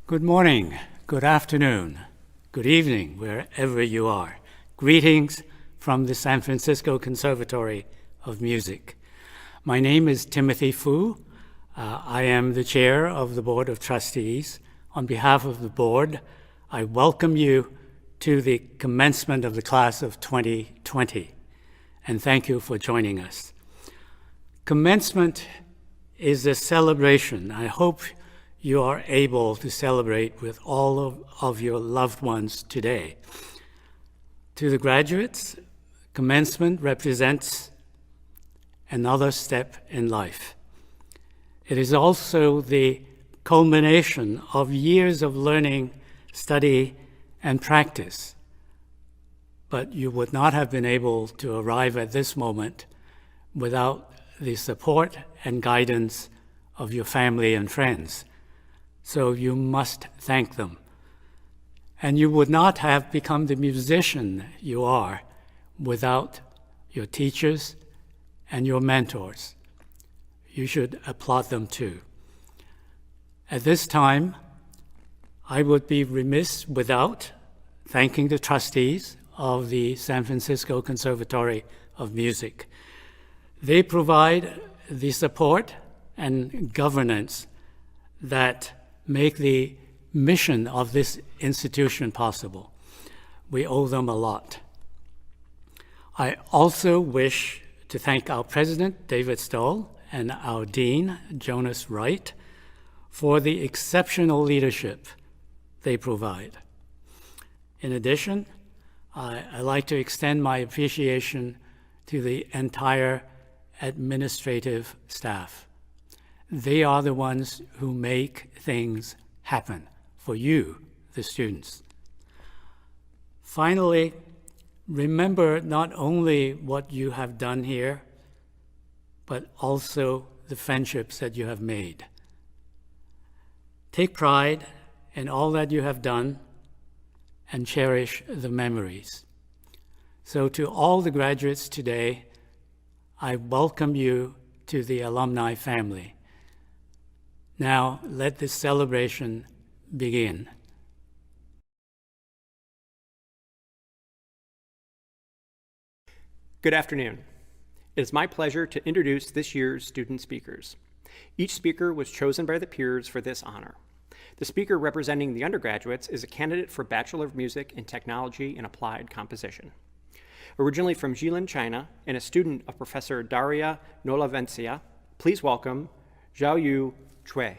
Good morning, good afternoon, good evening, wherever you are. Greetings from the San Francisco Conservatory of Music. My name is Timothy Fu. I am the chair of the Board of Trustees. On behalf of the board, I welcome you to the commencement of the class of 2020, and thank you for joining us. Commencement is a celebration. I hope you are able to celebrate with all of your loved ones today. To the graduates, commencement represents another step in life. It is also the culmination of years of learning, study, and practice. But you would not have been able to arrive at this moment without the support and guidance of your family and friends. So you must thank them. And you would not have become the musician you are without your teachers and your mentors. You should applaud them too. At this time, I would be remiss without thanking the trustees of the San Francisco Conservatory of Music. They provide the support and governance that make the mission of this institution possible. We owe them a lot. I also wish to thank our president, David Stull, and our dean, Jonas Wright, for the exceptional leadership they provide. In addition, I'd like to extend my appreciation to the entire administrative staff. They are the ones who make things happen for you, the students. Finally, remember not only what you have done here, but also the friendships that you have made. Take pride in all that you have done and cherish the memories. So to all the graduates today, I welcome you to the alumni family. Now let this celebration begin. Good afternoon. It is my pleasure to introduce this year's student speakers. Each speaker was chosen by the peers for this honor. The speaker representing the undergraduates is a candidate for Bachelor of Music in Technology and Applied Composition. Originally from Jilin, China, and a student of Professor Daria Nolavencia, please welcome Zhaoyu Cui.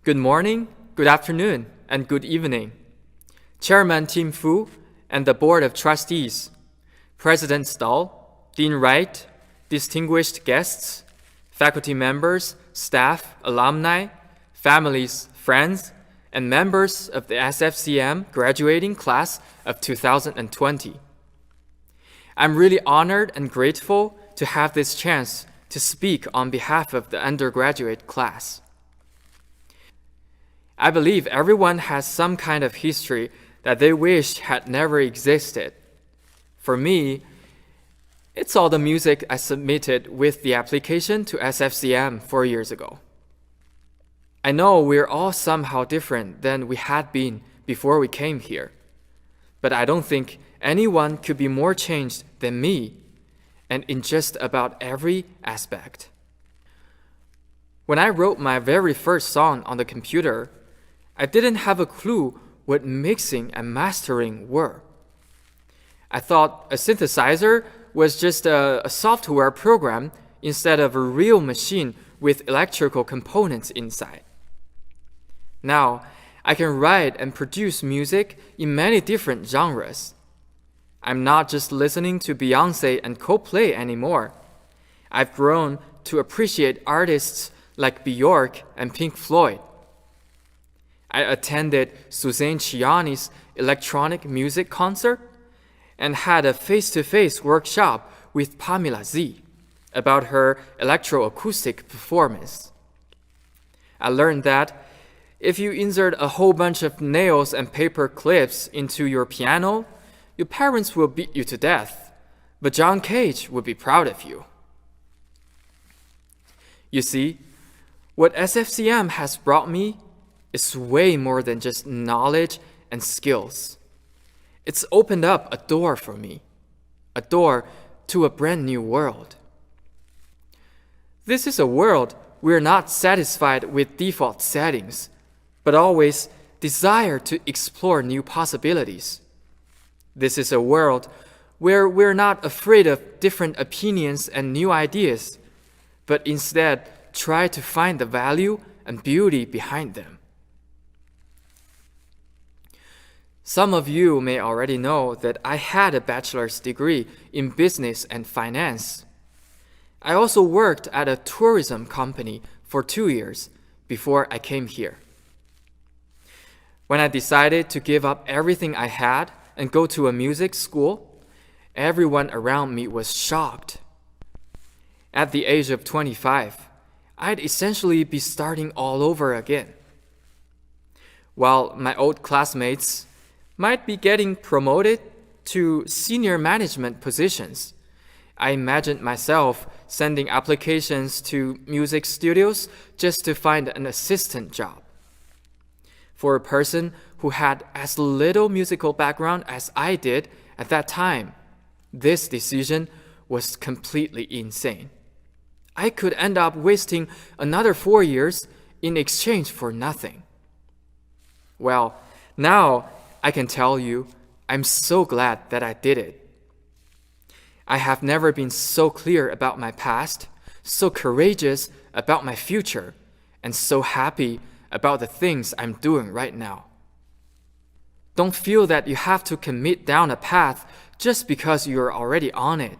Good morning, good afternoon, and good evening. Chairman Tim Fu and the Board of Trustees, President Stull, Dean Wright, distinguished guests, faculty members, staff, alumni, families, friends, and members of the SFCM graduating class of 2020. I'm really honored and grateful to have this chance to speak on behalf of the undergraduate class. I believe everyone has some kind of history that they wish had never existed. For me, it's all the music I submitted with the application to SFCM 4 years ago. I know we're all somehow different than we had been before we came here, but I don't think anyone could be more changed than me, and in just about every aspect. When I wrote my very first song on the computer, I didn't have a clue what mixing and mastering were. I thought a synthesizer was just a software program instead of a real machine with electrical components inside. Now, I can write and produce music in many different genres. I'm not just listening to Beyoncé and Coldplay anymore. I've grown to appreciate artists like Bjork and Pink Floyd. I attended Suzanne Ciani's electronic music concert and had a face-to-face workshop with Pamela Z about her electroacoustic performance. I learned that if you insert a whole bunch of nails and paper clips into your piano, your parents will beat you to death, but John Cage would be proud of you. You see, what SFCM has brought me is way more than just knowledge and skills. It's opened up a door for me, a door to a brand new world. This is a world we're not satisfied with default settings, but always desire to explore new possibilities. This is a world where we're not afraid of different opinions and new ideas, but instead try to find the value and beauty behind them. Some of you may already know that I had a bachelor's degree in business and finance. I also worked at a tourism company for 2 years before I came here. When I decided to give up everything I had and go to a music school, everyone around me was shocked. At the age of 25, I'd essentially be starting all over again. While my old classmates might be getting promoted to senior management positions, I imagined myself sending applications to music studios just to find an assistant job. For a person who had as little musical background as I did at that time, this decision was completely insane. I could end up wasting another 4 years in exchange for nothing. Well, now I can tell you, I'm so glad that I did it. I have never been so clear about my past, so courageous about my future, and so happy about the things I'm doing right now. Don't feel that you have to commit down a path just because you're already on it.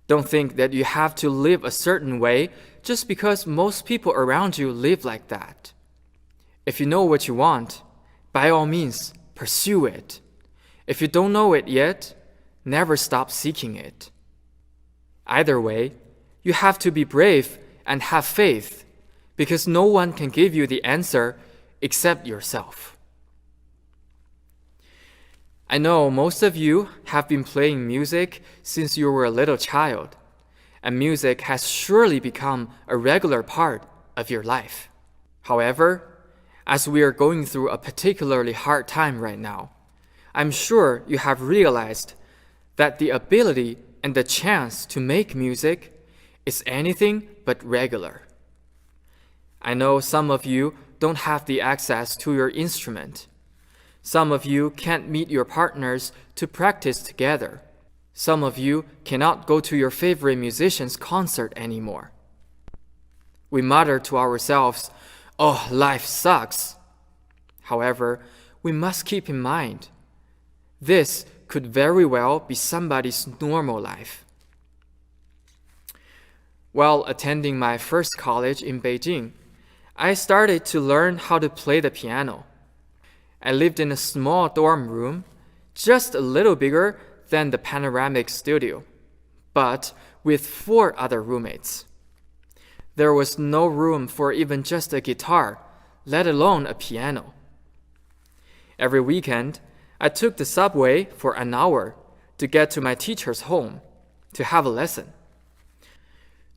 Don't think that you have to live a certain way just because most people around you live like that. If you know what you want, by all means, pursue it. If you don't know it yet, never stop seeking it. Either way, you have to be brave and have faith, because no one can give you the answer except yourself. I know most of you have been playing music since you were a little child, and music has surely become a regular part of your life. However, as we are going through a particularly hard time right now, I'm sure you have realized that the ability and the chance to make music is anything but regular. I know some of you don't have the access to your instrument. Some of you can't meet your partners to practice together. Some of you cannot go to your favorite musician's concert anymore. We mutter to ourselves, "Oh, life sucks." However, we must keep in mind, this could very well be somebody's normal life. While attending my first college in Beijing, I started to learn how to play the piano. I lived in a small dorm room, just a little bigger than the panoramic studio, but with 4 other roommates. There was no room for even just a guitar, let alone a piano. Every weekend, I took the subway for an hour to get to my teacher's home to have a lesson.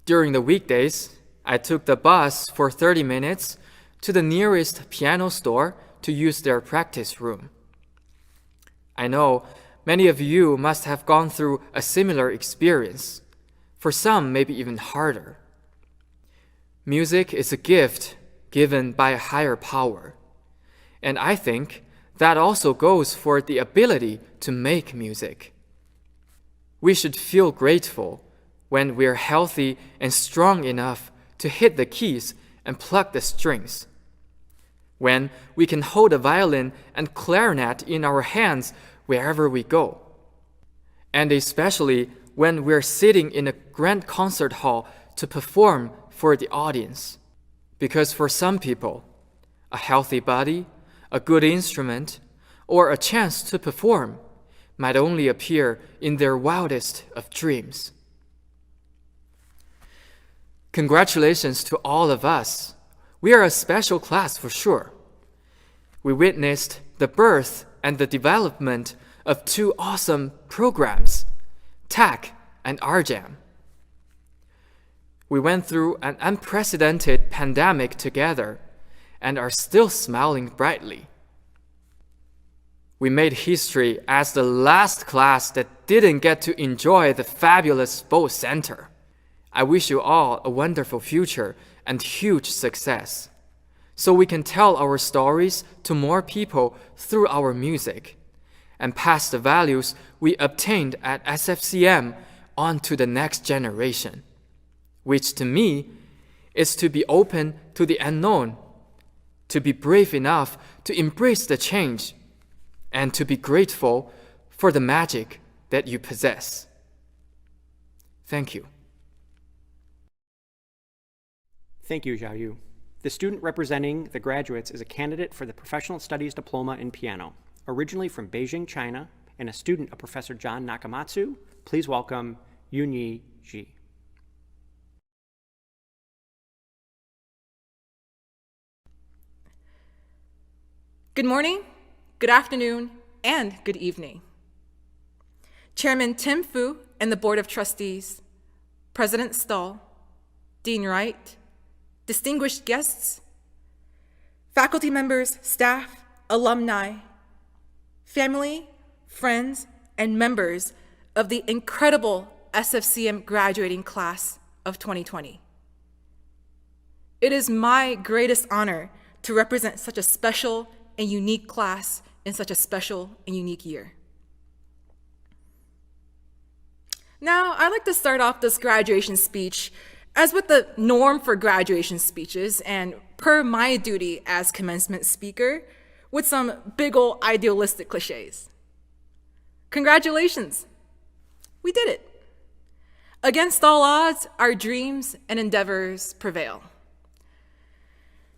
During the weekdays, I took the bus for 30 minutes to the nearest piano store to use their practice room. I know many of you must have gone through a similar experience, for some maybe even harder. Music is a gift given by a higher power, and I think that also goes for the ability to make music. We should feel grateful when we're healthy and strong enough to hit the keys and pluck the strings. When we can hold a violin and clarinet in our hands wherever we go. And especially when we're sitting in a grand concert hall to perform for the audience. Because for some people, a healthy body, a good instrument, or a chance to perform might only appear in their wildest of dreams. Congratulations to all of us. We are a special class for sure. We witnessed the birth and the development of 2 awesome programs, TAC and RJAM. We went through an unprecedented pandemic together and are still smiling brightly. We made history as the last class that didn't get to enjoy the fabulous sports center. I wish you all a wonderful future and huge success, so we can tell our stories to more people through our music and pass the values we obtained at SFCM on to the next generation, which to me is to be open to the unknown, to be brave enough to embrace the change, and to be grateful for the magic that you possess. Thank you. Thank you, Zhaoyu. The student representing the graduates is a candidate for the Professional Studies Diploma in Piano, originally from Beijing, China, and a student of Professor John Nakamatsu. Please welcome Yunyi Ji. Good morning, good afternoon, and good evening. Chairman Tim Fu and the Board of Trustees, President Stull, Dean Wright, distinguished guests, faculty members, staff, alumni, family, friends, and members of the incredible SFCM graduating class of 2020. It is my greatest honor to represent such a special and unique class in such a special and unique year. Now, I'd like to start off this graduation speech as with the norm for graduation speeches, and per my duty as commencement speaker, with some big ol' idealistic cliches. Congratulations, we did it. Against all odds, our dreams and endeavors prevail.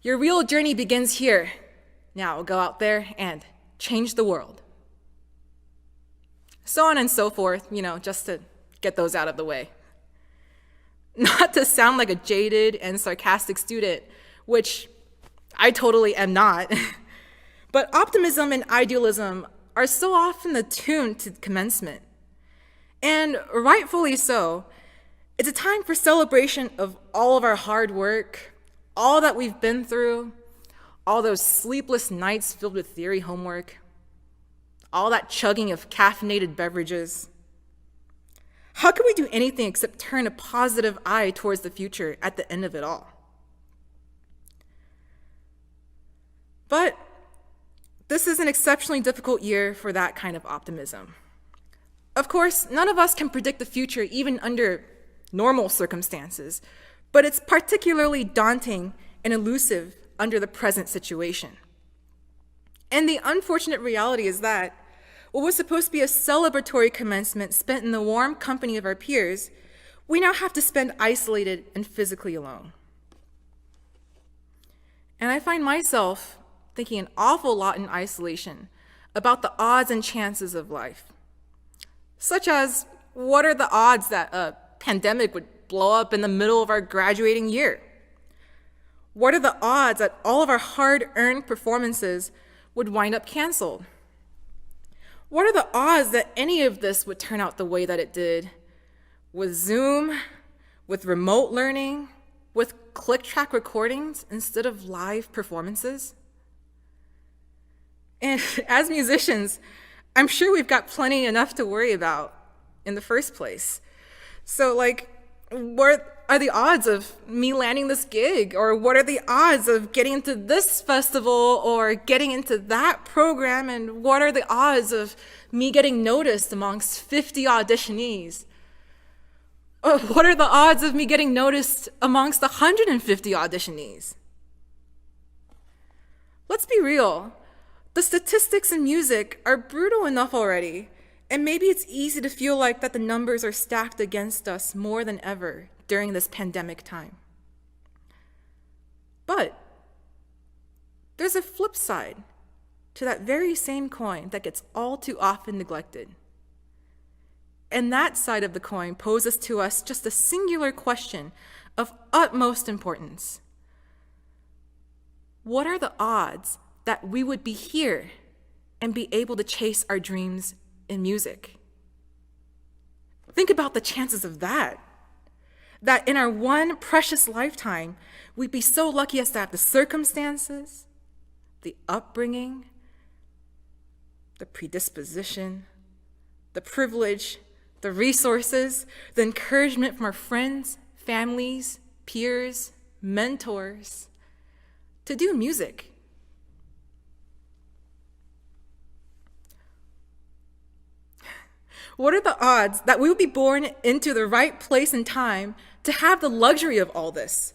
Your real journey begins here. Now go out there and change the world. So on and so forth, just to get those out of the way. Not to sound like a jaded and sarcastic student, which I totally am not, but optimism and idealism are so often attuned to commencement. And rightfully so. It's a time for celebration of all of our hard work, all that we've been through, all those sleepless nights filled with theory homework, all that chugging of caffeinated beverages. How can we do anything except turn a positive eye towards the future at the end of it all? But this is an exceptionally difficult year for that kind of optimism. Of course, none of us can predict the future even under normal circumstances, but it's particularly daunting and elusive under the present situation. And the unfortunate reality is that what was supposed to be a celebratory commencement spent in the warm company of our peers, we now have to spend isolated and physically alone. And I find myself thinking an awful lot in isolation about the odds and chances of life. Such as, what are the odds that a pandemic would blow up in the middle of our graduating year? What are the odds that all of our hard-earned performances would wind up canceled? What are the odds that any of this would turn out the way that it did? With Zoom, with remote learning, with click-track recordings instead of live performances? And as musicians, I'm sure we've got plenty enough to worry about in the first place. So what are the odds of me landing this gig? Or what are the odds of getting into this festival or getting into that program? And what are the odds of me getting noticed amongst 50 auditionees? Or what are the odds of me getting noticed amongst 150 auditionees? Let's be real. The statistics in music are brutal enough already, and maybe it's easy to feel like that the numbers are stacked against us more than ever during this pandemic time. But there's a flip side to that very same coin that gets all too often neglected. And that side of the coin poses to us just a singular question of utmost importance. What are the odds that we would be here and be able to chase our dreams in music? Think about the chances of that. That in our one precious lifetime, we'd be so lucky as to have the circumstances, the upbringing, the predisposition, the privilege, the resources, the encouragement from our friends, families, peers, mentors, to do music. What are the odds that we would be born into the right place and time to have the luxury of all this?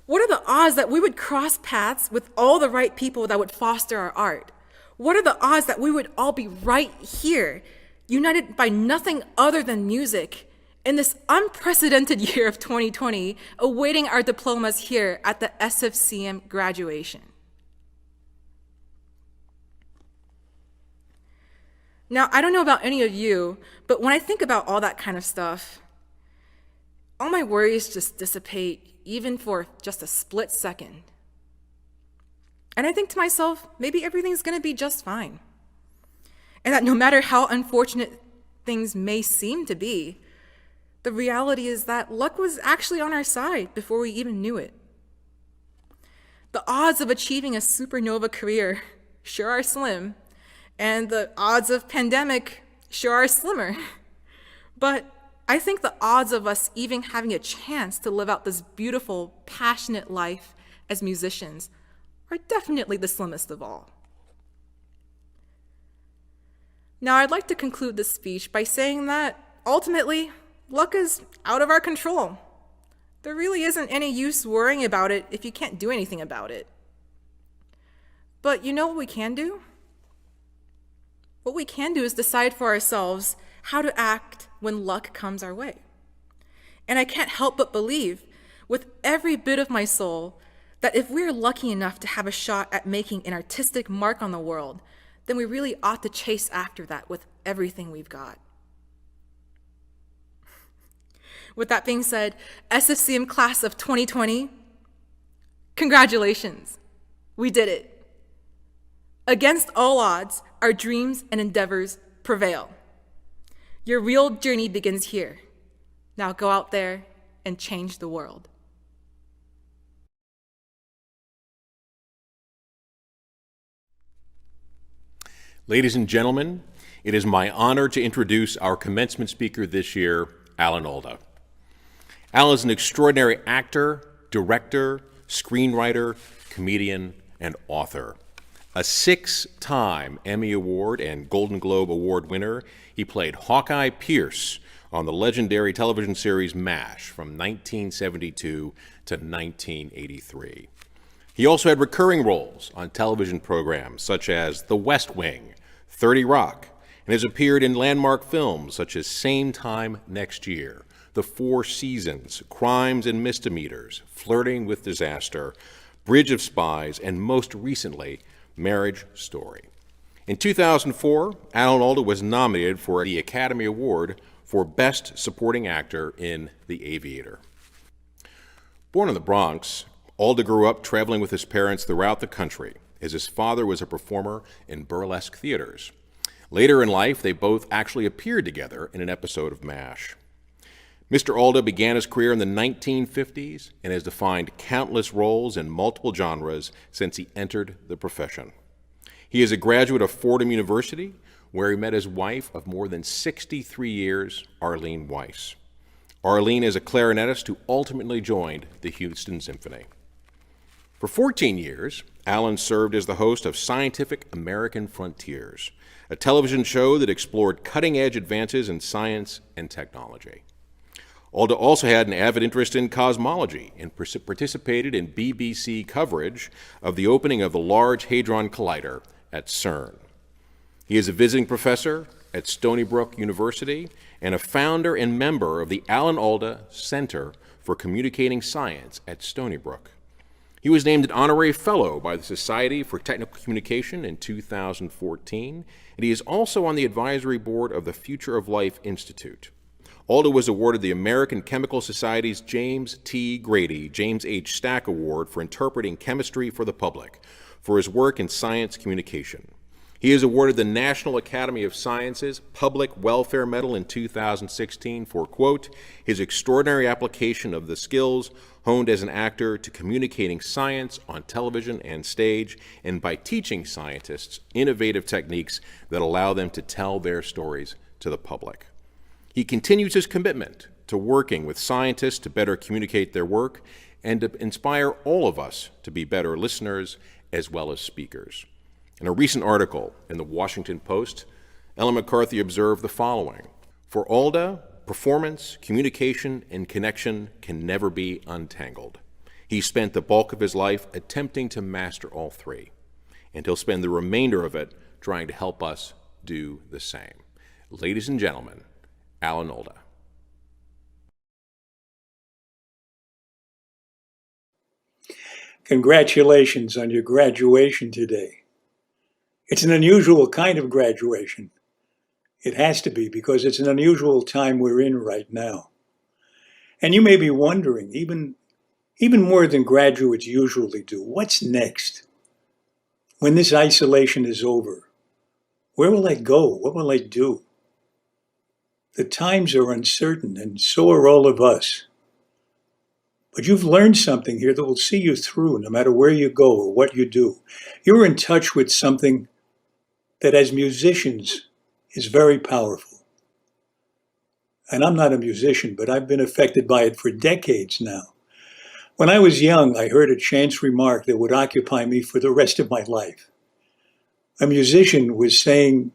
What are the odds that we would cross paths with all the right people that would foster our art? What are the odds that we would all be right here, united by nothing other than music, in this unprecedented year of 2020, awaiting our diplomas here at the SFCM graduation? Now, I don't know about any of you, but when I think about all that kind of stuff, all my worries just dissipate, even for just a split second. And I think to myself, maybe everything's going to be just fine. And that no matter how unfortunate things may seem to be, the reality is that luck was actually on our side before we even knew it. The odds of achieving a supernova career sure are slim, and the odds of pandemic sure are slimmer. But I think the odds of us even having a chance to live out this beautiful, passionate life as musicians are definitely the slimmest of all. Now, I'd like to conclude this speech by saying that, ultimately, luck is out of our control. There really isn't any use worrying about it if you can't do anything about it. But you know what we can do? What we can do is decide for ourselves how to act when luck comes our way. And I can't help but believe, with every bit of my soul, that if we're lucky enough to have a shot at making an artistic mark on the world, then we really ought to chase after that with everything we've got. With that being said, SFCM class of 2020, congratulations, we did it. Against all odds, our dreams and endeavors prevail. Your real journey begins here. Now go out there and change the world. Ladies and gentlemen, it is my honor to introduce our commencement speaker this year, Alda. Al is an extraordinary actor, director, screenwriter, comedian, and author. A 6-time Emmy Award and Golden Globe Award winner, he played Hawkeye Pierce on the legendary television series MASH from 1972 to 1983. He also had recurring roles on television programs such as The West Wing, 30 Rock, and has appeared in landmark films such as Same Time Next Year, The Four Seasons, Crimes and Misdemeanors, Flirting with Disaster, Bridge of Spies, and most recently, Marriage Story. In 2004, Alda was nominated for the Academy Award for Best Supporting Actor in The Aviator. Born in the Bronx, Alda grew up traveling with his parents throughout the country, as his father was a performer in burlesque theaters. Later in life, they both actually appeared together in an episode of MASH. Mr. Alda began his career in the 1950s and has defined countless roles in multiple genres since he entered the profession. He is a graduate of Fordham University, where he met his wife of more than 63 years, Arlene Weiss. Arlene is a clarinetist who ultimately joined the Houston Symphony. For 14 years, Alan served as the host of Scientific American Frontiers, a television show that explored cutting-edge advances in science and technology. Alda also had an avid interest in cosmology and participated in BBC coverage of the opening of the Large Hadron Collider at CERN. He is a visiting professor at Stony Brook University and a founder and member of the Alan Alda Center for Communicating Science at Stony Brook. He was named an honorary fellow by the Society for Technical Communication in 2014, and he is also on the advisory board of the Future of Life Institute. Alda was awarded the American Chemical Society's James T. Grady James H. Stack Award for interpreting chemistry for the public for his work in science communication. He is awarded the National Academy of Sciences Public Welfare Medal in 2016 for, quote, his extraordinary application of the skills honed as an actor to communicating science on television and stage, and by teaching scientists innovative techniques that allow them to tell their stories to the public. He continues his commitment to working with scientists to better communicate their work and to inspire all of us to be better listeners as well as speakers. In a recent article in the Washington Post, Ellen McCarthy observed the following: for Alda, performance, communication, and connection can never be untangled. He spent the bulk of his life attempting to master all three, and he'll spend the remainder of it trying to help us do the same. Ladies and gentlemen, Alda. Congratulations on your graduation today. It's an unusual kind of graduation. It has to be, because it's an unusual time we're in right now. And you may be wondering, even more than graduates usually do, what's next? When this isolation is over, where will I go? What will I do? The times are uncertain, and so are all of us. But you've learned something here that will see you through no matter where you go or what you do. You're in touch with something that as musicians is very powerful. And I'm not a musician, but I've been affected by it for decades now. When I was young, I heard a chance remark that would occupy me for the rest of my life. A musician was saying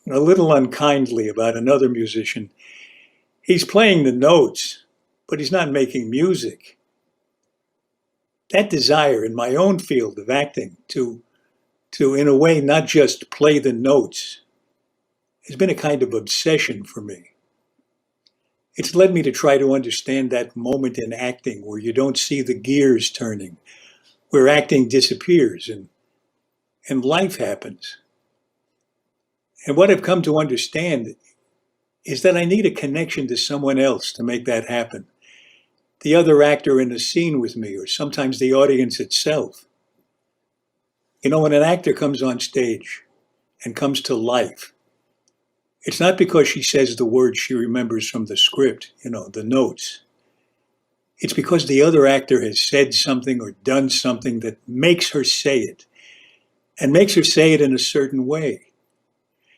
a little unkindly about another musician, he's playing the notes, but he's not making music. That desire in my own field of acting to in a way, not just play the notes, has been a kind of obsession for me. It's led me to try to understand that moment in acting where you don't see the gears turning, where acting disappears and life happens. And what I've come to understand is that I need a connection to someone else to make that happen. The other actor in the scene with me, or sometimes the audience itself. You know, when an actor comes on stage and comes to life, it's not because she says the words she remembers from the script, you know, the notes. It's because the other actor has said something or done something that makes her say it, and makes her say it in a certain way.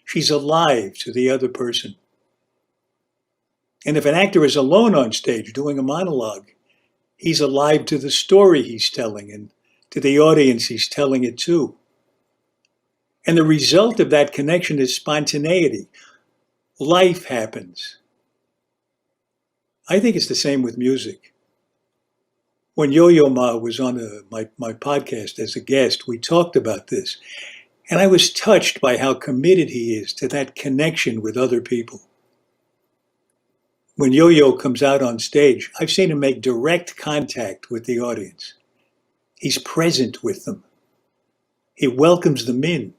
She's alive to the other person. And if an actor is alone on stage doing a monologue, he's alive to the story he's telling and to the audience he's telling it to. And the result of that connection is spontaneity. Life happens. I think it's the same with music. When Yo-Yo Ma was on my podcast as a guest, we talked about this. And I was touched by how committed he is to that connection with other people. When Yo-Yo comes out on stage, I've seen him make direct contact with the audience. He's present with them. He welcomes them in.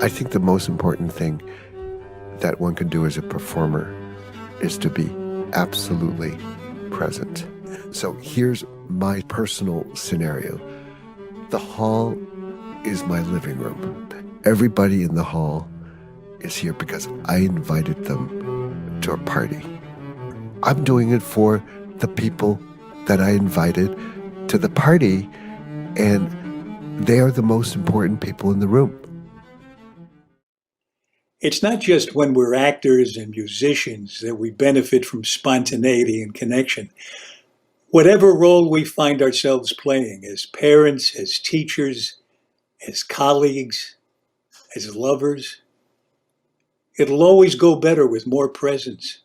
I think the most important thing that one can do as a performer is to be absolutely present. So here's my personal scenario. The hall is my living room. Everybody in the hall is here because I invited them to a party. I'm doing it for the people that I invited to the party, and they are the most important people in the room. It's not just when we're actors and musicians that we benefit from spontaneity and connection. Whatever role we find ourselves playing, as parents, as teachers, as colleagues, as lovers, it'll always go better with more presence,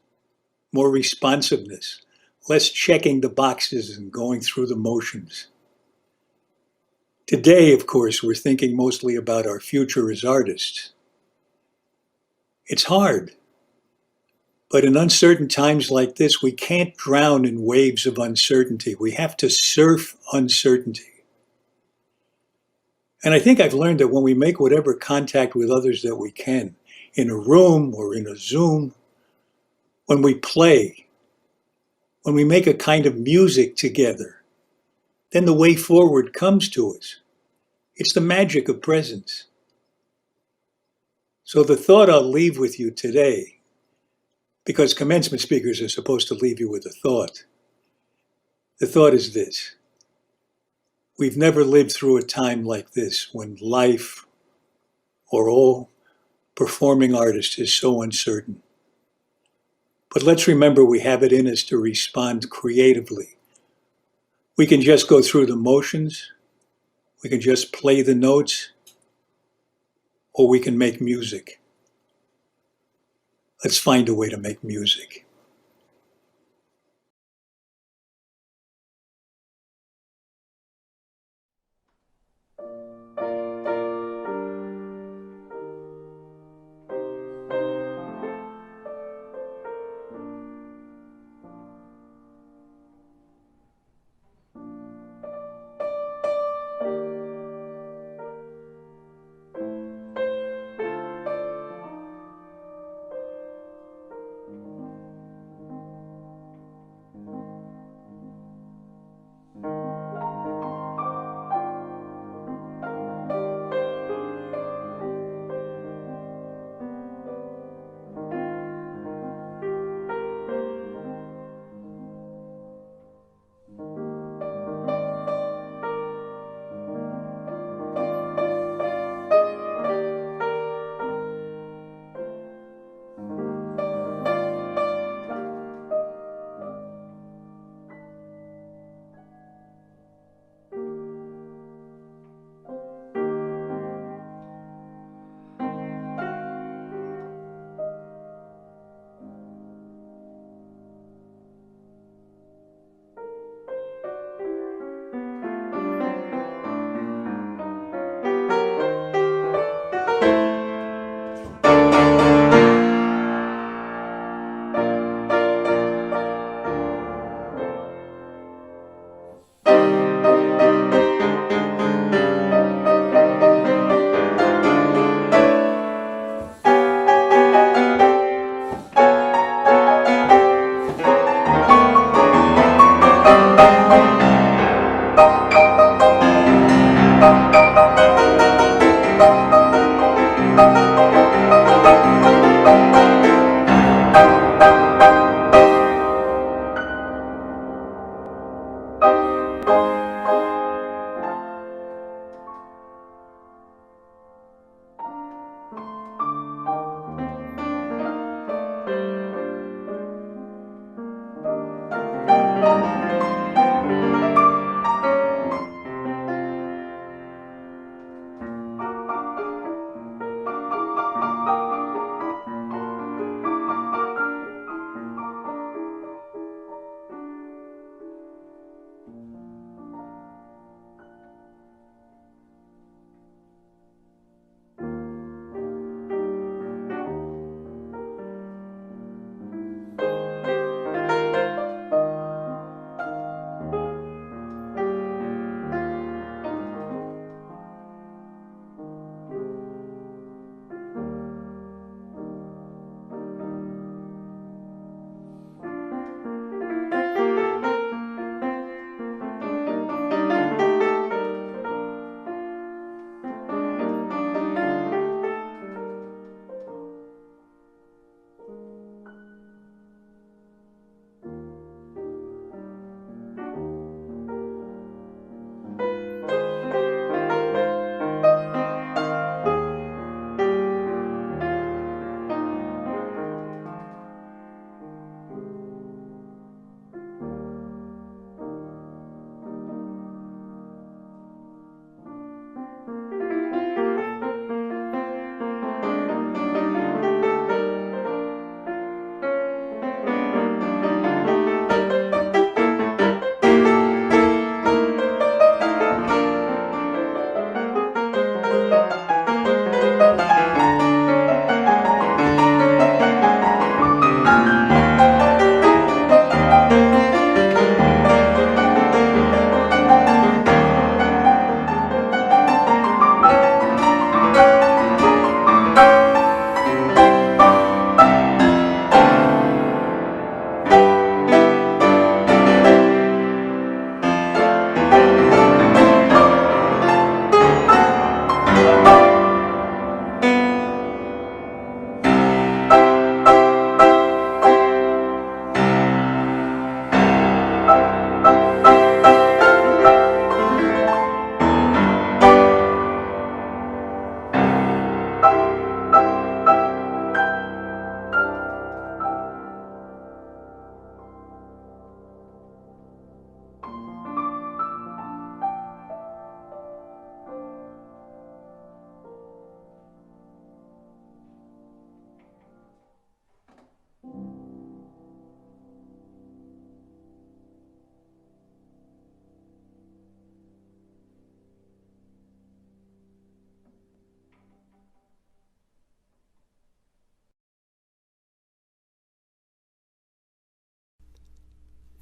more responsiveness, less checking the boxes and going through the motions. Today, of course, we're thinking mostly about our future as artists. It's hard. But in uncertain times like this, we can't drown in waves of uncertainty. We have to surf uncertainty. And I think I've learned that when we make whatever contact with others that we can, in a room or in a Zoom, when we play, when we make a kind of music together, then the way forward comes to us. It's the magic of presence. So the thought I'll leave with you today, because commencement speakers are supposed to leave you with a thought. The thought is this: we've never lived through a time like this when life, or all performing artists, is so uncertain. But let's remember we have it in us to respond creatively. We can just go through the motions, we can just play the notes, or we can make music. Let's find a way to make music.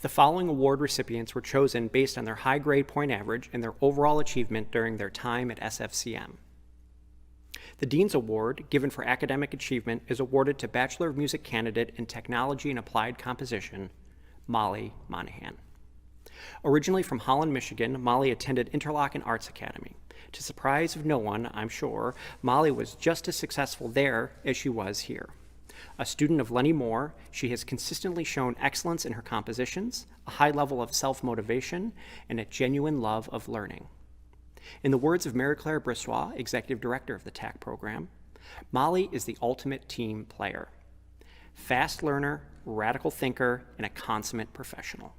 The following award recipients were chosen based on their high grade point average and their overall achievement during their time at SFCM. The Dean's Award, given for academic achievement, is awarded to Bachelor of Music candidate in Technology and Applied Composition, Molly Monahan. Originally from Holland, Michigan, Molly attended Interlochen Arts Academy. To surprise of no one, I'm sure, Molly was just as successful there as she was here. A student of Lenny Moore, she has consistently shown excellence in her compositions, a high level of self-motivation, and a genuine love of learning. In the words of Mary Claire Brissois, executive director of the TAC program, Molly is the ultimate team player. Fast learner, radical thinker, and a consummate professional.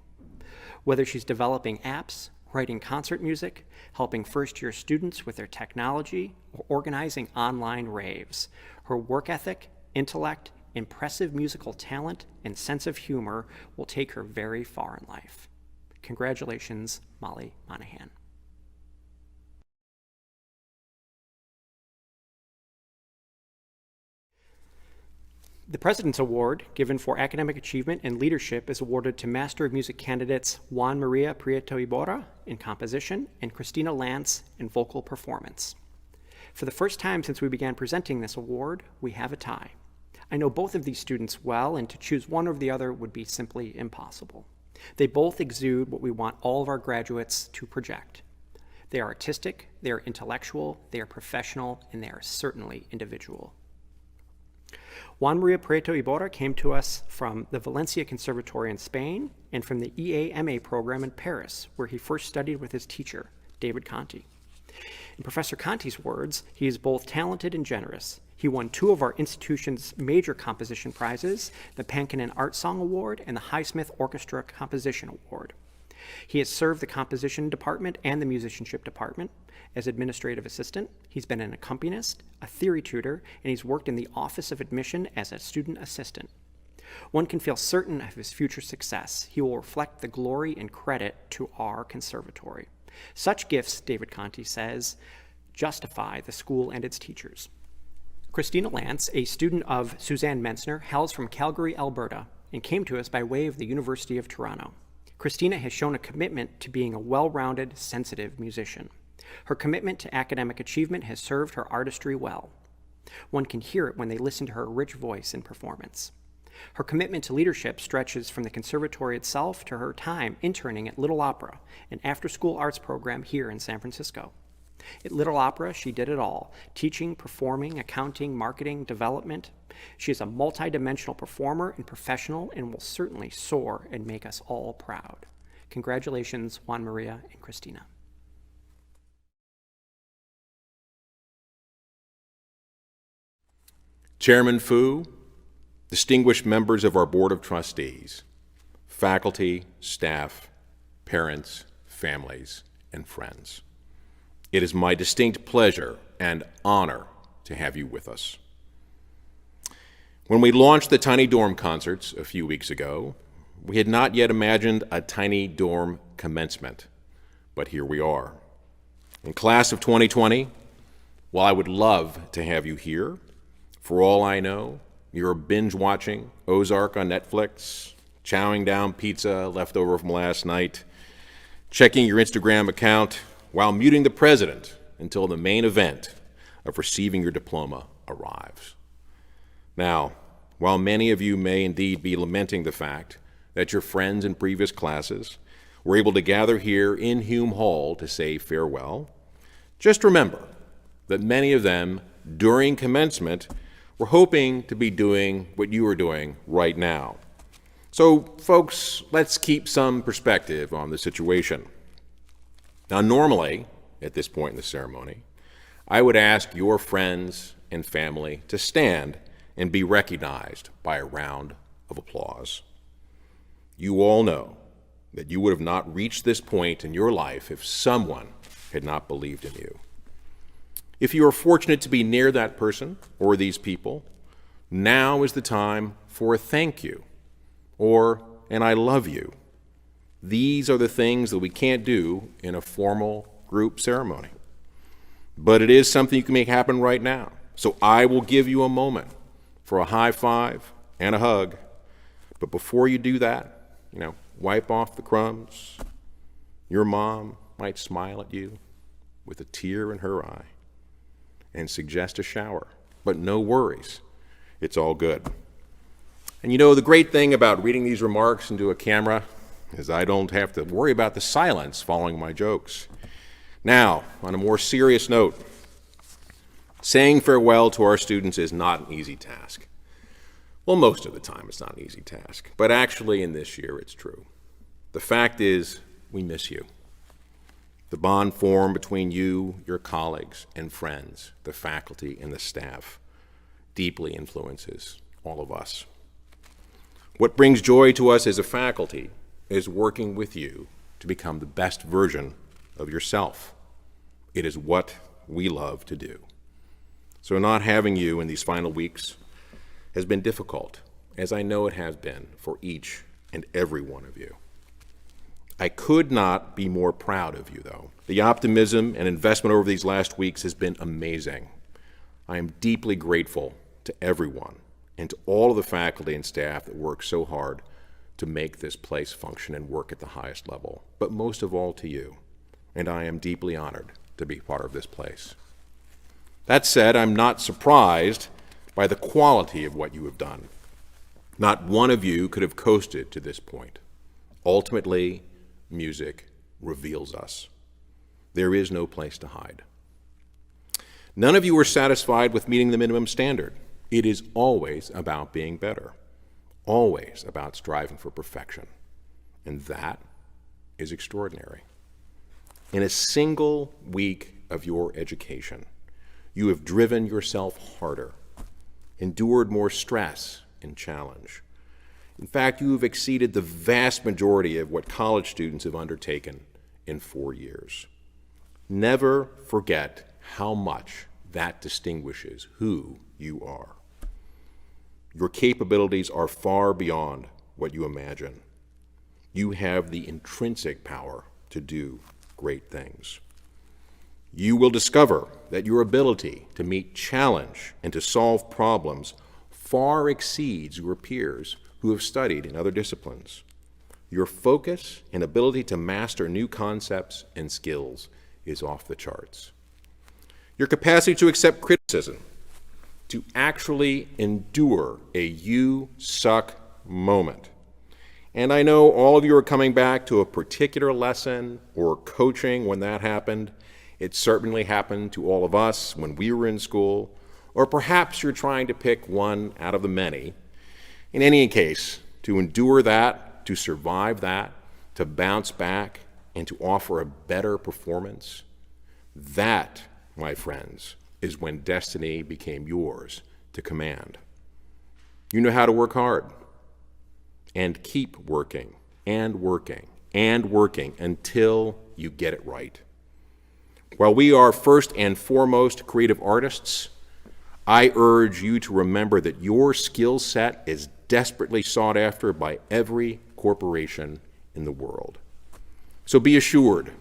Whether she's developing apps, writing concert music, helping first-year students with their technology, or organizing online raves, her work ethic, intellect, impressive musical talent, and sense of humor will take her very far in life. Congratulations, Molly Monahan. The President's Award, given for academic achievement and leadership, is awarded to Master of Music candidates Juan María Prieto Iborra in composition and Cristina Lanz in vocal performance. For the first time since we began presenting this award, we have a tie. I know both of these students well, and to choose one over the other would be simply impossible. They both exude what we want all of our graduates to project. They are artistic, they are intellectual, they are professional, and they are certainly individual. Juan María Prieto Iborra came to us from the Valencia Conservatory in Spain and from the EAMA program in Paris, where he first studied with his teacher, David Conti. In Professor Conti's words, he is both talented and generous. He won 2 of our institution's major composition prizes, the Pankinen Art Song Award and the Highsmith Orchestra Composition Award. He has served the composition department and the musicianship department as administrative assistant. He's been an accompanist, a theory tutor, and he's worked in the Office of Admission as a student assistant. One can feel certain of his future success. He will reflect the glory and credit to our conservatory. Such gifts, David Conti says, justify the school and its teachers. Cristina Lanz, a student of Suzanne Menzner, hails from Calgary, Alberta, and came to us by way of the University of Toronto. Cristina has shown a commitment to being a well-rounded, sensitive musician. Her commitment to academic achievement has served her artistry well. One can hear it when they listen to her rich voice and performance. Her commitment to leadership stretches from the conservatory itself to her time interning at Little Opera, an after-school arts program here in San Francisco. At Little Opera, she did it all: teaching, performing, accounting, marketing, development. She is a multidimensional performer and professional and will certainly soar and make us all proud. Congratulations, Juan María and Cristina. Chairman Fu, distinguished members of our Board of Trustees, faculty, staff, parents, families, and friends. It is my distinct pleasure and honor to have you with us. When we launched the Tiny Dorm concerts a few weeks ago, we had not yet imagined a Tiny Dorm commencement, but here we are. In class of 2020, While I would love to have you here, for all I know, you're binge-watching Ozark on Netflix, chowing down pizza left over from last night, checking your Instagram account while muting the president until the main event of receiving your diploma arrives. Now, while many of you may indeed be lamenting the fact that your friends in previous classes were able to gather here in Hume Hall to say farewell, just remember that many of them, during commencement, were hoping to be doing what you are doing right now. So, folks, let's keep some perspective on the situation. Now, normally, at this point in the ceremony, I would ask your friends and family to stand and be recognized by a round of applause. You all know that you would have not reached this point in your life if someone had not believed in you. If you are fortunate to be near that person or these people, now is the time for a thank you or an I love you. These are the things that we can't do in a formal group ceremony. But it is something you can make happen right now. So I will give you a moment for a high five and a hug. But before you do that, wipe off the crumbs. Your mom might smile at you with a tear in her eye and suggest a shower. But no worries, it's all good. And the great thing about reading these remarks into a camera is I don't have to worry about the silence following my jokes. Now, on a more serious note, saying farewell to our students is not an easy task. Well, most of the time it's not an easy task, but actually in this year it's true. The fact is, we miss you. The bond formed between you, your colleagues and friends, the faculty and the staff, deeply influences all of us. What brings joy to us as a faculty is working with you to become the best version of yourself. It is what we love to do. So not having you in these final weeks has been difficult, as I know it has been for each and every one of you. I could not be more proud of you, though. The optimism and investment over these last weeks has been amazing. I am deeply grateful to everyone and to all of the faculty and staff that work so hard to make this place function and work at the highest level, but most of all to you, and I am deeply honored to be part of this place. That said, I'm not surprised by the quality of what you have done. Not one of you could have coasted to this point. Ultimately, music reveals us. There is no place to hide. None of you are satisfied with meeting the minimum standard. It is always about being better, always about striving for perfection. And that is extraordinary. In a single week of your education, you have driven yourself harder, endured more stress and challenge. In fact, you have exceeded the vast majority of what college students have undertaken in 4 years. Never forget how much that distinguishes who you are. Your capabilities are far beyond what you imagine. You have the intrinsic power to do great things. You will discover that your ability to meet challenge and to solve problems far exceeds your peers who have studied in other disciplines. Your focus and ability to master new concepts and skills is off the charts. Your capacity to accept criticism, to actually endure a you suck moment. And I know all of you are coming back to a particular lesson or coaching when that happened. It certainly happened to all of us when we were in school, or perhaps you're trying to pick one out of the many. In any case, to endure that, to survive that, to bounce back, and to offer a better performance, that, my friends, is when destiny became yours to command. You know how to work hard, and keep working, and working, and working until you get it right. While we are first and foremost creative artists, I urge you to remember that your skill set is desperately sought after by every corporation in the world. So be assured,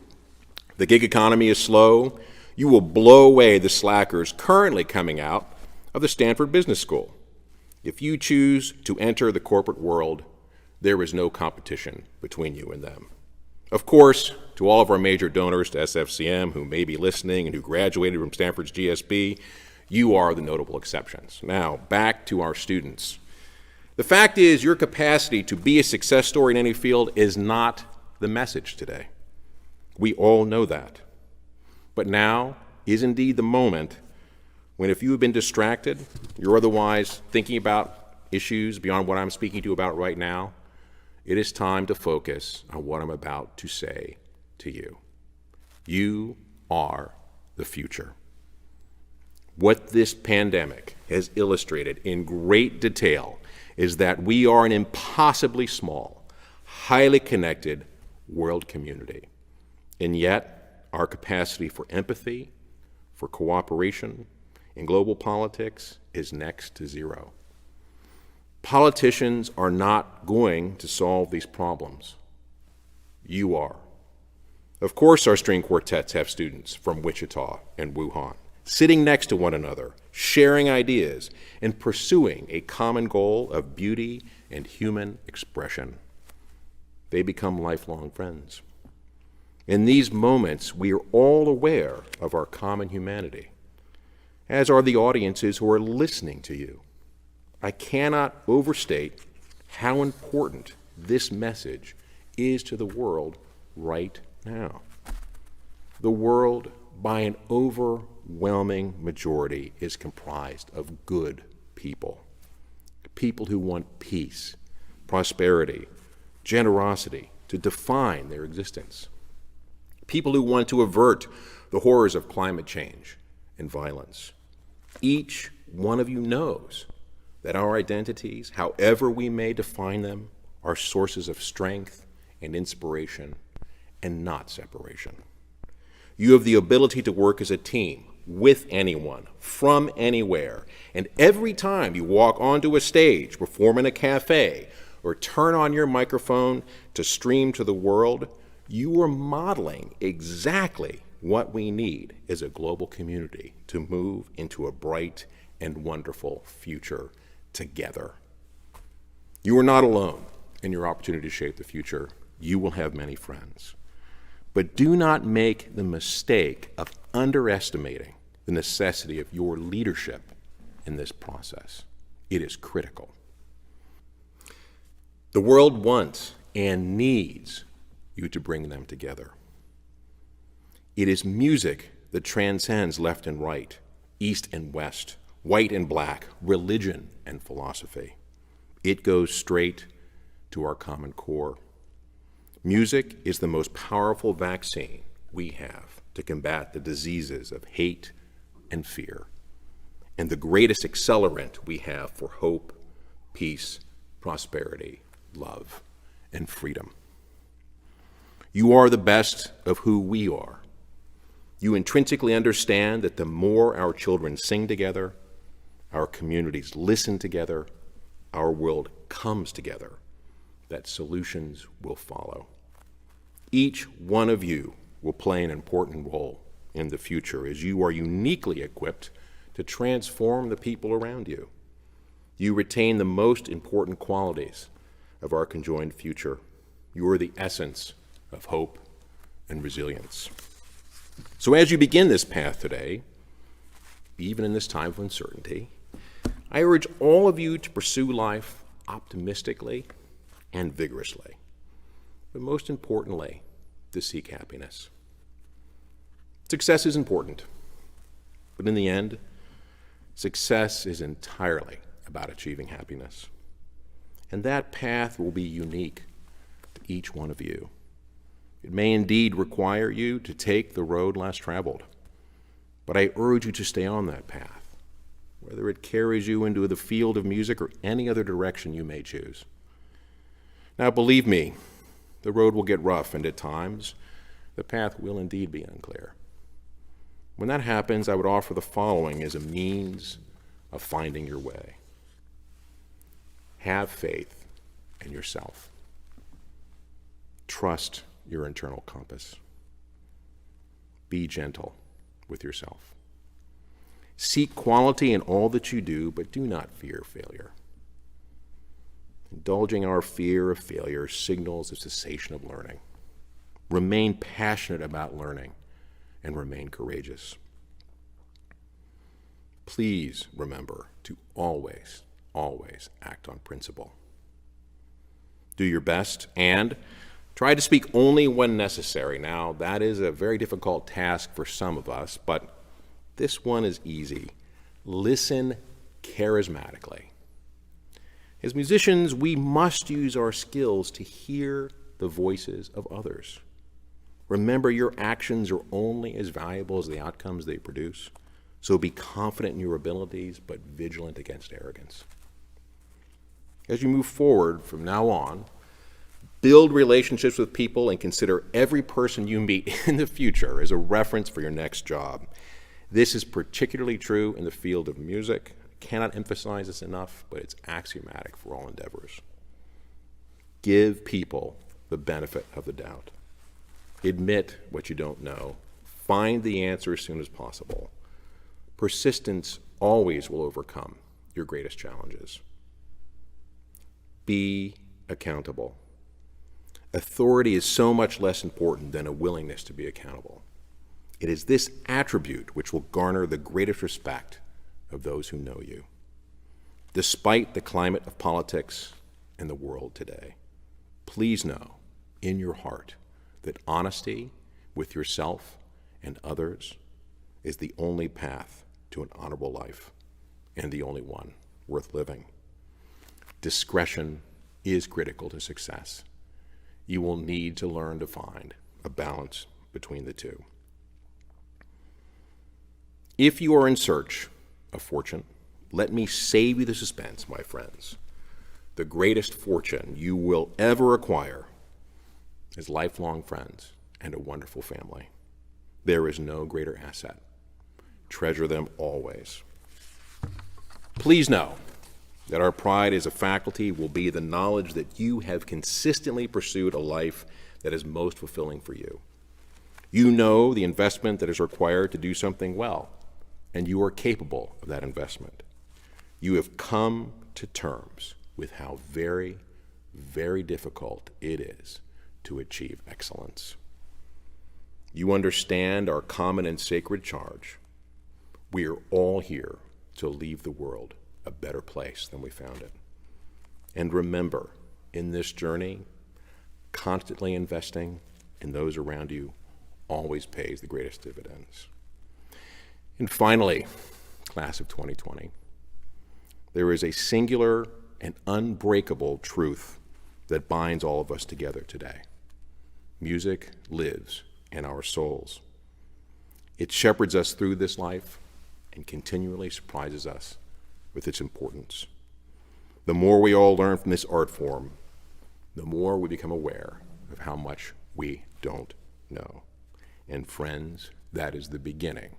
the gig economy is slow. You will blow away the slackers currently coming out of the Stanford Business School. If you choose to enter the corporate world, there is no competition between you and them. Of course, to all of our major donors to SFCM who may be listening and who graduated from Stanford's GSB, you are the notable exceptions. Now, back to our students. The fact is, your capacity to be a success story in any field is not the message today. We all know that. But now is indeed the moment when, if you have been distracted, you're otherwise thinking about issues beyond what I'm speaking to you about right now, it is time to focus on what I'm about to say to you. You are the future. What this pandemic has illustrated in great detail is that we are an impossibly small, highly connected world community. And yet, our capacity for empathy, for cooperation in global politics is next to zero. Politicians are not going to solve these problems. You are. Of course, our string quartets have students from Wichita and Wuhan, sitting next to one another, sharing ideas, and pursuing a common goal of beauty and human expression. They become lifelong friends. In these moments, we are all aware of our common humanity, as are the audiences who are listening to you. I cannot overstate how important this message is to the world right now. The world, by an overwhelming majority, is comprised of good people. People who want peace, prosperity, generosity to define their existence. People who want to avert the horrors of climate change and violence. Each one of you knows that our identities, however we may define them, are sources of strength and inspiration and not separation. You have the ability to work as a team with anyone, from anywhere, and every time you walk onto a stage, perform in a cafe, or turn on your microphone to stream to the world, you are modeling exactly what we need as a global community to move into a bright and wonderful future together. You are not alone in your opportunity to shape the future. You will have many friends. But do not make the mistake of underestimating the necessity of your leadership in this process. It is critical. The world wants and needs you to bring them together. It is music that transcends left and right, east and west, white and black, religion and philosophy. It goes straight to our common core. Music is the most powerful vaccine we have to combat the diseases of hate and fear, and the greatest accelerant we have for hope, peace, prosperity, love, and freedom. You are the best of who we are. You intrinsically understand that the more our children sing together, our communities listen together, our world comes together, that solutions will follow. Each one of you will play an important role in the future as you are uniquely equipped to transform the people around you. You retain the most important qualities of our conjoined future. You are the essence of hope and resilience. So as you begin this path today, even in this time of uncertainty, I urge all of you to pursue life optimistically and vigorously, but most importantly, to seek happiness. Success is important, but in the end, success is entirely about achieving happiness. And that path will be unique to each one of you. It may indeed require you to take the road less traveled, but I urge you to stay on that path, whether it carries you into the field of music or any other direction you may choose. Now, believe me, the road will get rough, and at times, the path will indeed be unclear. When that happens, I would offer the following as a means of finding your way. Have faith in yourself. Trust your internal compass. Be gentle with yourself. Seek quality in all that you do, but do not fear failure. Indulging our fear of failure signals a cessation of learning. Remain passionate about learning and remain courageous. Please remember to always, always act on principle. Do your best and try to speak only when necessary. Now, that is a very difficult task for some of us, but this one is easy. Listen charismatically. As musicians, we must use our skills to hear the voices of others. Remember, your actions are only as valuable as the outcomes they produce. So be confident in your abilities, but vigilant against arrogance. As you move forward from now on, build relationships with people and consider every person you meet in the future as a reference for your next job. This is particularly true in the field of music. I cannot emphasize this enough, but it's axiomatic for all endeavors. Give people the benefit of the doubt. Admit what you don't know. Find the answer as soon as possible. Persistence always will overcome your greatest challenges. Be accountable. Authority is so much less important than a willingness to be accountable. It is this attribute which will garner the greatest respect of those who know you, despite the climate of politics and the world today. Please know in your heart that honesty with yourself and others is the only path to an honorable life and the only one worth living. Discretion is critical to success. You will need to learn to find a balance between the two. If you are in search of fortune, let me save you the suspense, my friends. The greatest fortune you will ever acquire is lifelong friends and a wonderful family. There is no greater asset. Treasure them always. Please know that our pride as a faculty will be the knowledge that you have consistently pursued a life that is most fulfilling for you. You know the investment that is required to do something well, and you are capable of that investment. You have come to terms with how very, very difficult it is to achieve excellence. You understand our common and sacred charge. We are all here to leave the world a better place than we found it. And remember, in this journey, constantly investing in those around you always pays the greatest dividends. And finally, class of 2020, there is a singular and unbreakable truth that binds all of us together today. Music lives in our souls. It shepherds us through this life and continually surprises us with its importance. The more we all learn from this art form, the more we become aware of how much we don't know. And friends, that is the beginning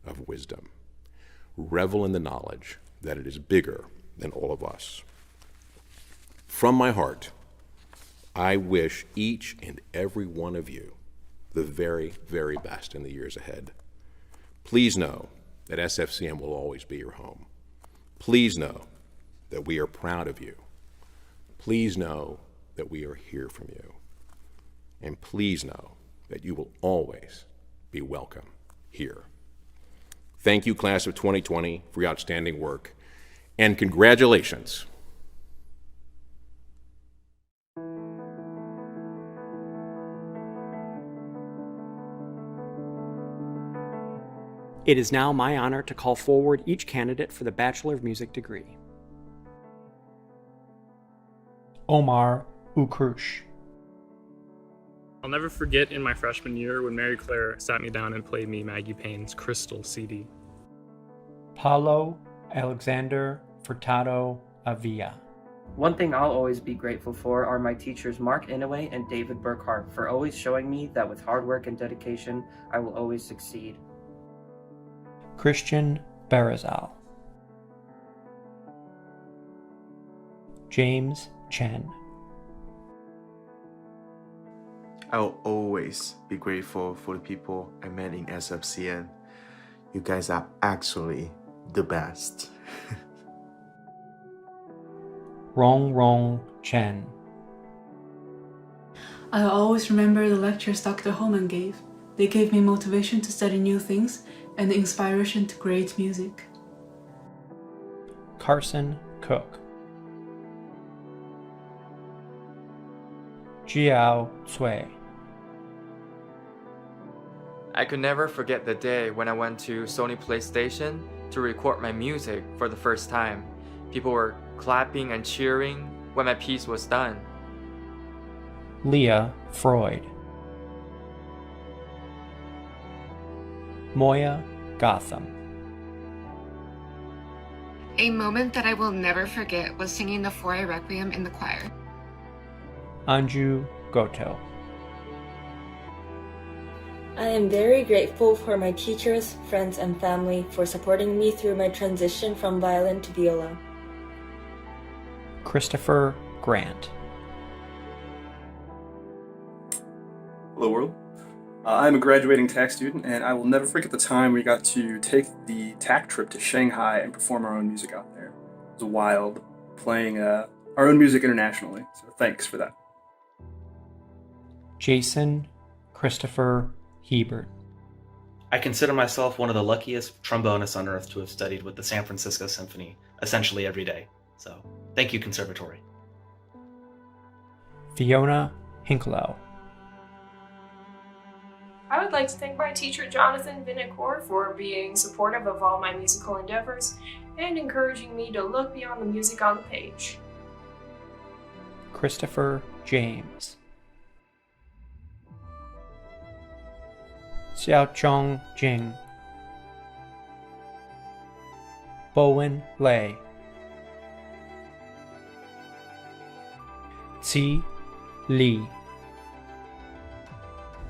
of wisdom. Revel in the knowledge that it is bigger than all of us. From my heart, I wish each and every one of you the very, very best in the years ahead. Please know that SFCM will always be your home. Please know that we are proud of you. Please know that we are here from you. And please know that you will always be welcome here. Thank you, class of 2020, for your outstanding work, and congratulations. It is now my honor to call forward each candidate for the Bachelor of Music degree. Omar Ukrush. I'll never forget in my freshman year when Mary Claire sat me down and played me Maggie Payne's Crystal CD. Paulo Alexander Furtado Avila. One thing I'll always be grateful for are my teachers Mark Inouye and David Burkhart for always showing me that with hard work and dedication, I will always succeed. Christian Barazal. James Chen. I'll always be grateful for the people I met in SFCM. You guys are actually the best. Rong Rong Chen. I'll always remember the lectures Dr. Holman gave. They gave me motivation to study new things and the inspiration to create music. Carson Cook. Zhaoyu Cui. I could never forget the day when I went to Sony PlayStation to record my music for the first time. People were clapping and cheering when my piece was done. Leah Freud. Moya Gotham. A moment that I will never forget was singing the 4A Requiem in the choir. Anju Goto. I am very grateful for my teachers, friends, and family for supporting me through my transition from violin to viola. Christopher Grant. Hello world. I'm a graduating TAC student, and I will never forget the time we got to take the TAC trip to Shanghai and perform our own music out there. It was wild, playing our own music internationally, so thanks for that. Jason Christopher Hebert. I consider myself one of the luckiest trombonists on earth to have studied with the San Francisco Symphony essentially every day. So, thank you, Conservatory. Fiona Hinklow. I would like to thank my teacher Jonathan Vinacore for being supportive of all my musical endeavors and encouraging me to look beyond the music on the page. Christopher James. Xiaochong Jing. Bowen Lei. Qi Li.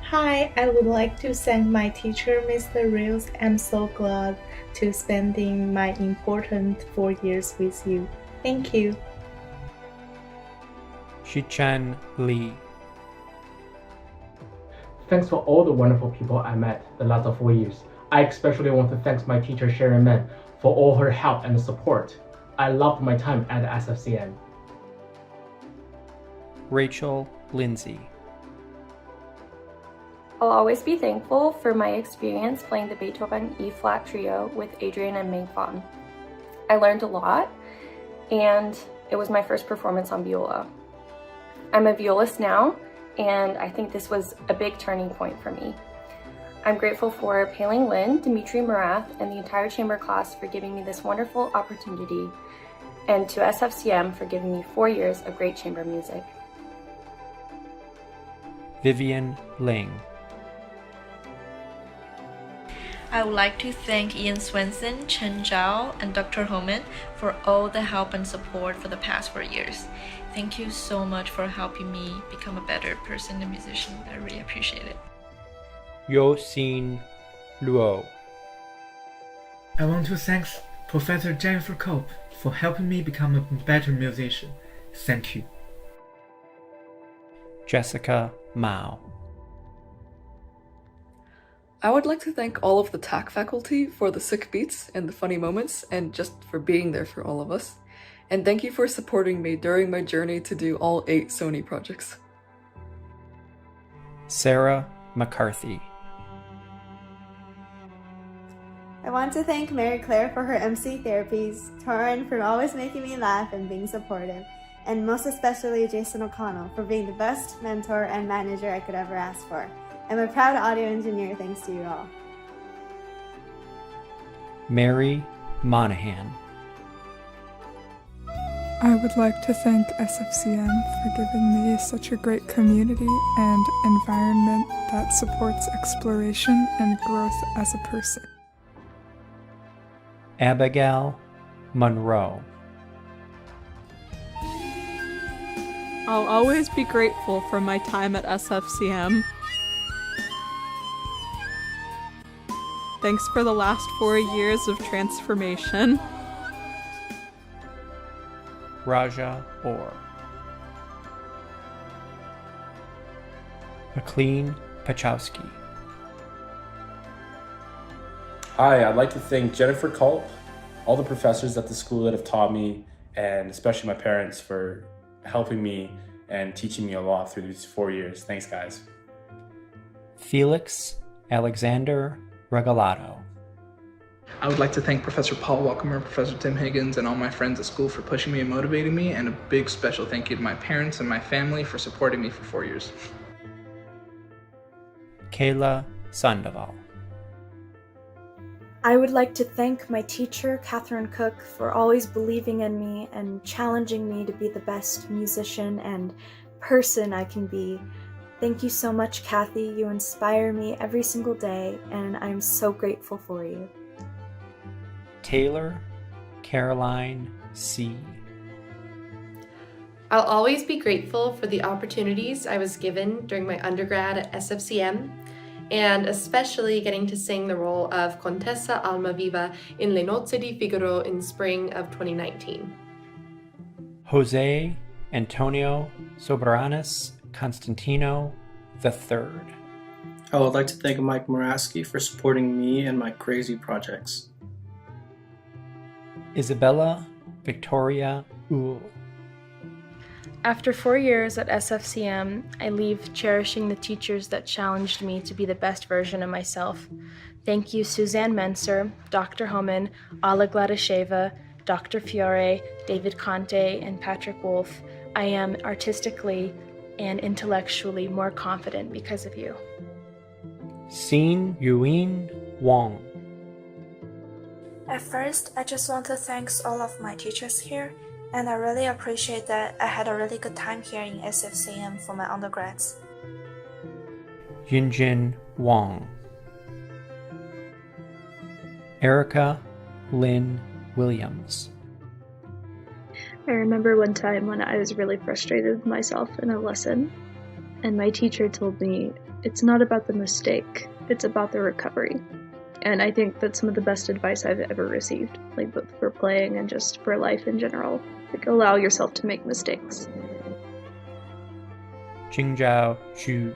Hi, I would like to thank my teacher, Mr. Rios. I'm so glad to spending my important 4 years with you. Thank you. Shichan Li. Thanks for all the wonderful people I met the last 4 years. I especially want to thank my teacher Sharon Man for all her help and support. I loved my time at SFCM. Rachel Lindsay. I'll always be thankful for my experience playing the Beethoven E-flat trio with Adrian and Mei Fan. I learned a lot, and it was my first performance on viola. I'm a violist now, and I think this was a big turning point for me. I'm grateful for Pei-Ling Lin, Dimitri Marath, and the entire chamber class for giving me this wonderful opportunity, and to SFCM for giving me 4 years of great chamber music. Vivian Ling. I would like to thank Ian Swenson, Chen Zhao, and Dr. Homan for all the help and support for the past 4 years. Thank you so much for helping me become a better person and musician. I really appreciate it. Yo-Sin Luo. I want to thank Professor Jennifer Cope for helping me become a better musician. Thank you. Jessica Mao. I would like to thank all of the TAC faculty for the sick beats and the funny moments and just for being there for all of us. And thank you for supporting me during my journey to do all 8 Sony projects. Sarah McCarthy. I want to thank Mary Claire for her MC therapies, Torrin for always making me laugh and being supportive, and most especially Jason O'Connell for being the best mentor and manager I could ever ask for. I'm a proud audio engineer thanks to you all. Mary Monahan. I would like to thank SFCM for giving me such a great community and environment that supports exploration and growth as a person. Abigail Monroe. I'll always be grateful for my time at SFCM. Thanks for the last 4 years of transformation. Raja Orr. McLean Pachowski. Hi, I'd like to thank Jennifer Culp, all the professors at the school that have taught me, and especially my parents for helping me and teaching me a lot through these 4 years. Thanks, guys. Felix Alexander Regalado. I would like to thank Professor Paul Walkemer, Professor Tim Higgins, and all my friends at school for pushing me and motivating me, and a big special thank you to my parents and my family for supporting me for 4 years. Kayla Sandoval. I would like to thank my teacher, Catherine Cook, for always believing in me and challenging me to be the best musician and person I can be. Thank you so much, Kathy. You inspire me every single day, and I'm so grateful for you. Taylor Caroline C. I'll always be grateful for the opportunities I was given during my undergrad at SFCM, and especially getting to sing the role of Contessa Almaviva in Le Nozze di Figaro in spring of 2019. Jose Antonio Soberanis Constantino III. I would like to thank Mike Moraski for supporting me and my crazy projects. Isabella Victoria Uhl. After 4 years at SFCM, I leave cherishing the teachers that challenged me to be the best version of myself. Thank you, Suzanne Menser, Dr. Homan, Alla Gladisheva, Dr. Fiore, David Conte, and Patrick Wolf. I am artistically and intellectually more confident because of you. Xin Yuyin Wang. At first, I just want to thank all of my teachers here, and I really appreciate that I had a really good time here in SFCM for my undergrads. Yinjin Wang. Erica Lynn Williams. I remember one time when I was really frustrated with myself in a lesson, and my teacher told me, it's not about the mistake, it's about the recovery. And I think that's some of the best advice I've ever received, like both for playing and just for life in general. Like, allow yourself to make mistakes. Jingzhao Xu.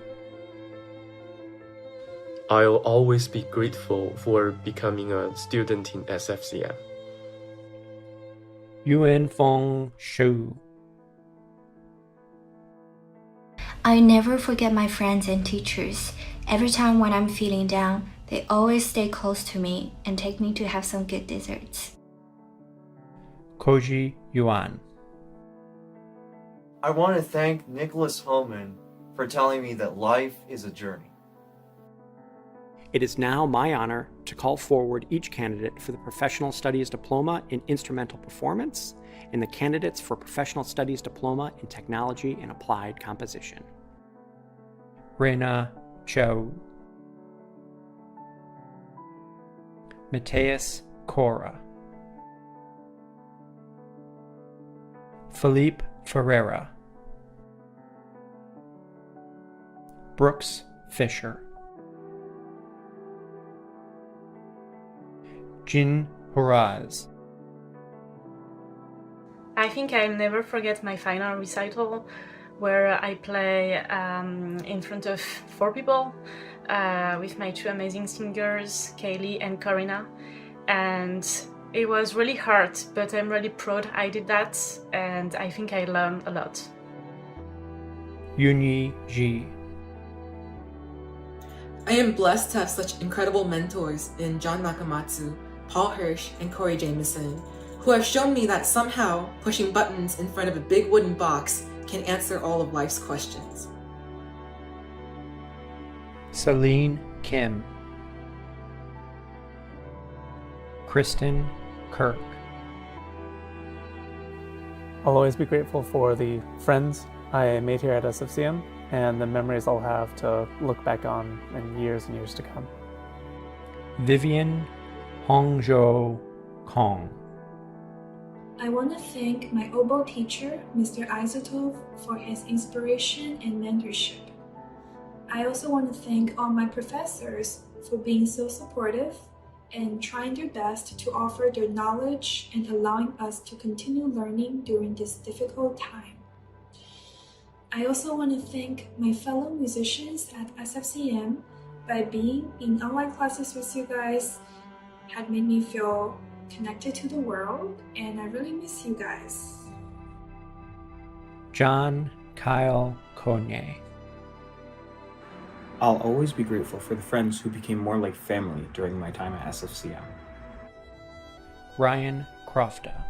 I'll always be grateful for becoming a student in SFCM. Yuanfeng Shu. I never forget my friends and teachers. Every time when I'm feeling down, they always stay close to me and take me to have some good desserts. Koji Yuan. I want to thank Nicholas Holman for telling me that life is a journey. It is now my honor to call forward each candidate for the Professional Studies Diploma in Instrumental Performance and the candidates for Professional Studies Diploma in Technology and Applied Composition. Rena Cho. Mateus Cora. Philippe Ferreira. Brooks Fisher. Jin Horaz. I think I'll never forget my final recital where I play in front of 4 people with my 2 amazing singers, Kaylee and Corina. And it was really hard, but I'm really proud I did that, and I think I learned a lot. Yunyi Ji. I am blessed to have such incredible mentors in John Nakamatsu, Paul Hirsch, and Corey Jameson, who have shown me that somehow pushing buttons in front of a big wooden box can answer all of life's questions. Celine Kim. Kristen Kirk. I'll always be grateful for the friends I made here at SFCM and the memories I'll have to look back on in years and years to come. Vivian Hongzhou Kong. I want to thank my oboe teacher, Mr. Isotov, for his inspiration and mentorship. I also want to thank all my professors for being so supportive and trying their best to offer their knowledge and allowing us to continue learning during this difficult time. I also want to thank my fellow musicians at SFCM by being in online classes with you guys, had made me feel connected to the world, and I really miss you guys. John Kyle Cognier. I'll always be grateful for the friends who became more like family during my time at SFCM. Ryan Crofta.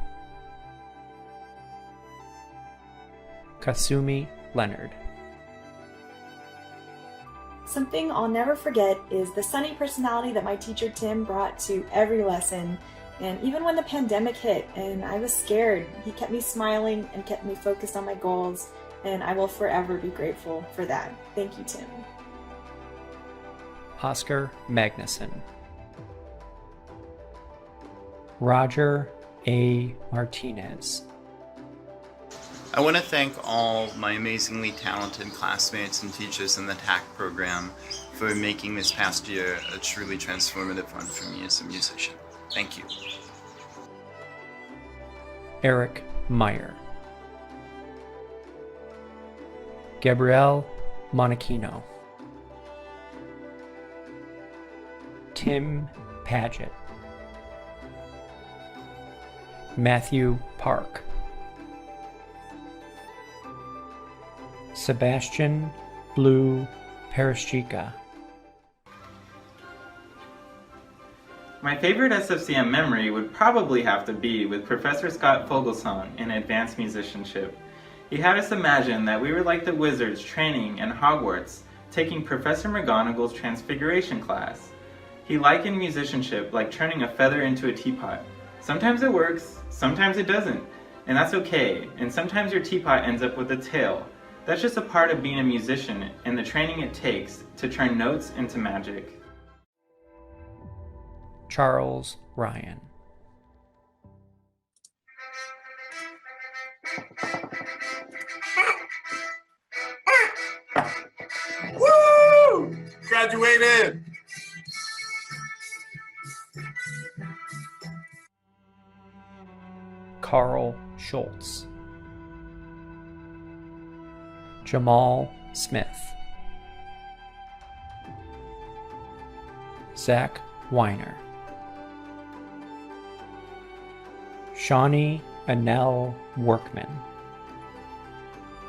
Kasumi Leonard. Something I'll never forget is the sunny personality that my teacher Tim brought to every lesson. And even when the pandemic hit and I was scared, he kept me smiling and kept me focused on my goals, and I will forever be grateful for that. Thank you, Tim. Oscar Magnuson. Roger A. Martinez. I want to thank all my amazingly talented classmates and teachers in the TAC program for making this past year a truly transformative one for me as a musician. Thank you. Eric Meyer. Gabrielle Monachino. Tim Paget. Matthew Park. Sebastian Blue Parashchika. My favorite SFCM memory would probably have to be with Professor Scott Fogelsong in Advanced Musicianship. He had us imagine that we were like the wizards training in Hogwarts, taking Professor McGonagall's Transfiguration class. He likened musicianship like turning a feather into a teapot. Sometimes it works, sometimes it doesn't, and that's okay, and sometimes your teapot ends up with a tail. That's just a part of being a musician and the training it takes to turn notes into magic. Charles Ryan. Woo! Graduated! Carl Schultz. Jamal Smith. Zach Weiner. Shawnee Annelle Workman.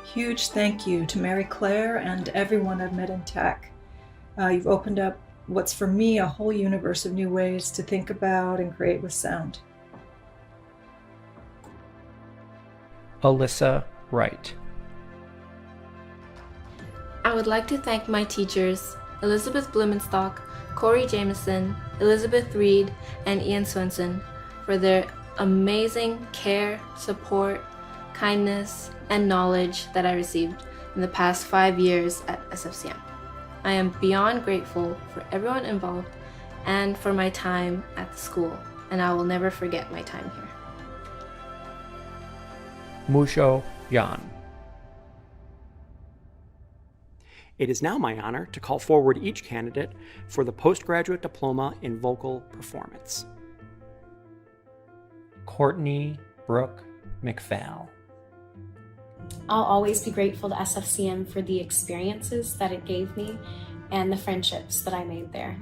Huge thank you to Mary Claire and everyone I've met in TAC. You've opened up what's for me a whole universe of new ways to think about and create with sound. Alyssa Wright. I would like to thank my teachers, Elizabeth Blumenstock, Corey Jameson, Elizabeth Reed, and Ian Swenson, for their amazing care, support, kindness, and knowledge that I received in the past 5 years at SFCM. I am beyond grateful for everyone involved and for my time at the school, and I will never forget my time here. Musho Yan. It is now my honor to call forward each candidate for the postgraduate diploma in vocal performance. Courtney Brooke McFall. I'll always be grateful to SFCM for the experiences that it gave me and the friendships that I made there.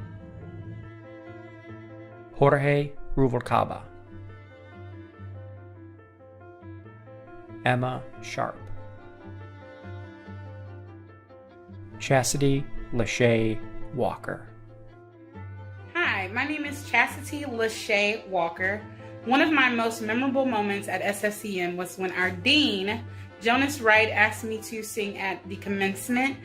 Jorge Ruvalcaba. Emma Sharp. Chastity Lachey Walker. Hi, my name is Chastity Lachey Walker. One of my most memorable moments at SFCM was when our dean, Jonas Wright, asked me to sing at the commencement.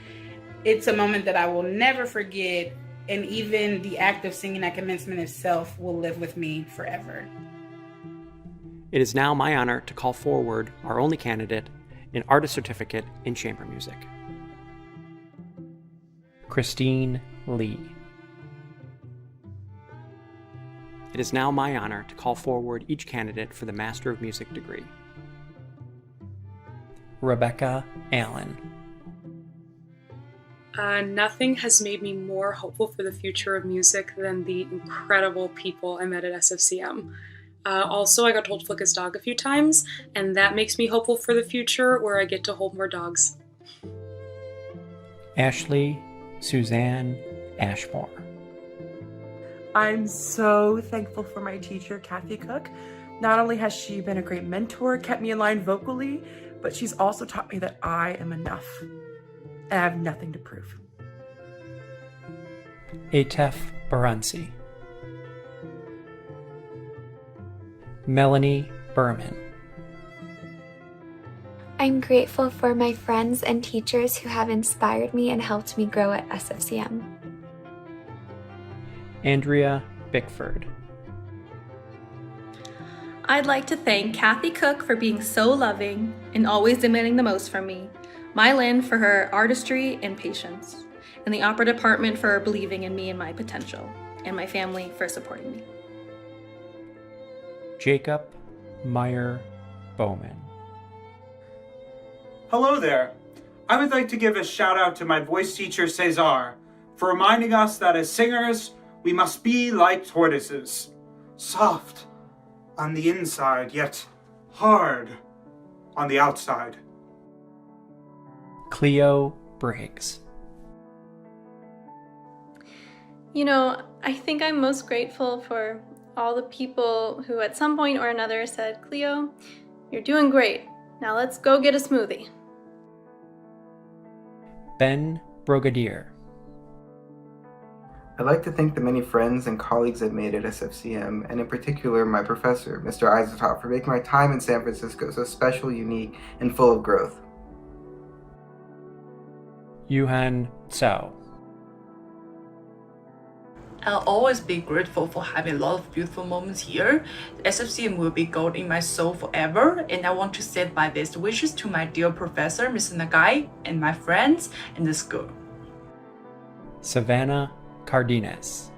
It's a moment that I will never forget, and even the act of singing at commencement itself will live with me forever. It is now my honor to call forward our only candidate in Artist Certificate in Chamber Music. Christine Lee. It is now my honor to call forward each candidate for the Master of Music degree. Rebecca Allen. Nothing has made me more hopeful for the future of music than the incredible people I met at SFCM. Also, I got to hold Flicka's dog a few times, and that makes me hopeful for the future where I get to hold more dogs. Ashley Suzanne Ashmore. I'm so thankful for my teacher, Kathy Cook. Not only has she been a great mentor, kept me in line vocally, but she's also taught me that I am enough. And I have nothing to prove. Atef Baransi. Melanie Berman. I'm grateful for my friends and teachers who have inspired me and helped me grow at SFCM. Andrea Bickford. I'd like to thank Kathy Cook for being so loving and always demanding the most from me, Mylin for her artistry and patience, and the opera department for believing in me and my potential, and my family for supporting me. Jacob Meyer Bowman. Hello there. I would like to give a shout out to my voice teacher Cesar for reminding us that as singers, we must be like tortoises, soft on the inside, yet hard on the outside. Cleo Briggs. You know, I think I'm most grateful for all the people who at some point or another said, Cleo, you're doing great. Now let's go get a smoothie. Ben Brigadier. I'd like to thank the many friends and colleagues I've made at SFCM, and in particular my professor, Mr. Ivorra, for making my time in San Francisco so special, unique, and full of growth. Yuhan Cao. I'll always be grateful for having a lot of beautiful moments here. SFCM will be gold in my soul forever, and I want to send my best wishes to my dear professor, Mr. Nagai, and my friends and the school. Savannah Cardenas.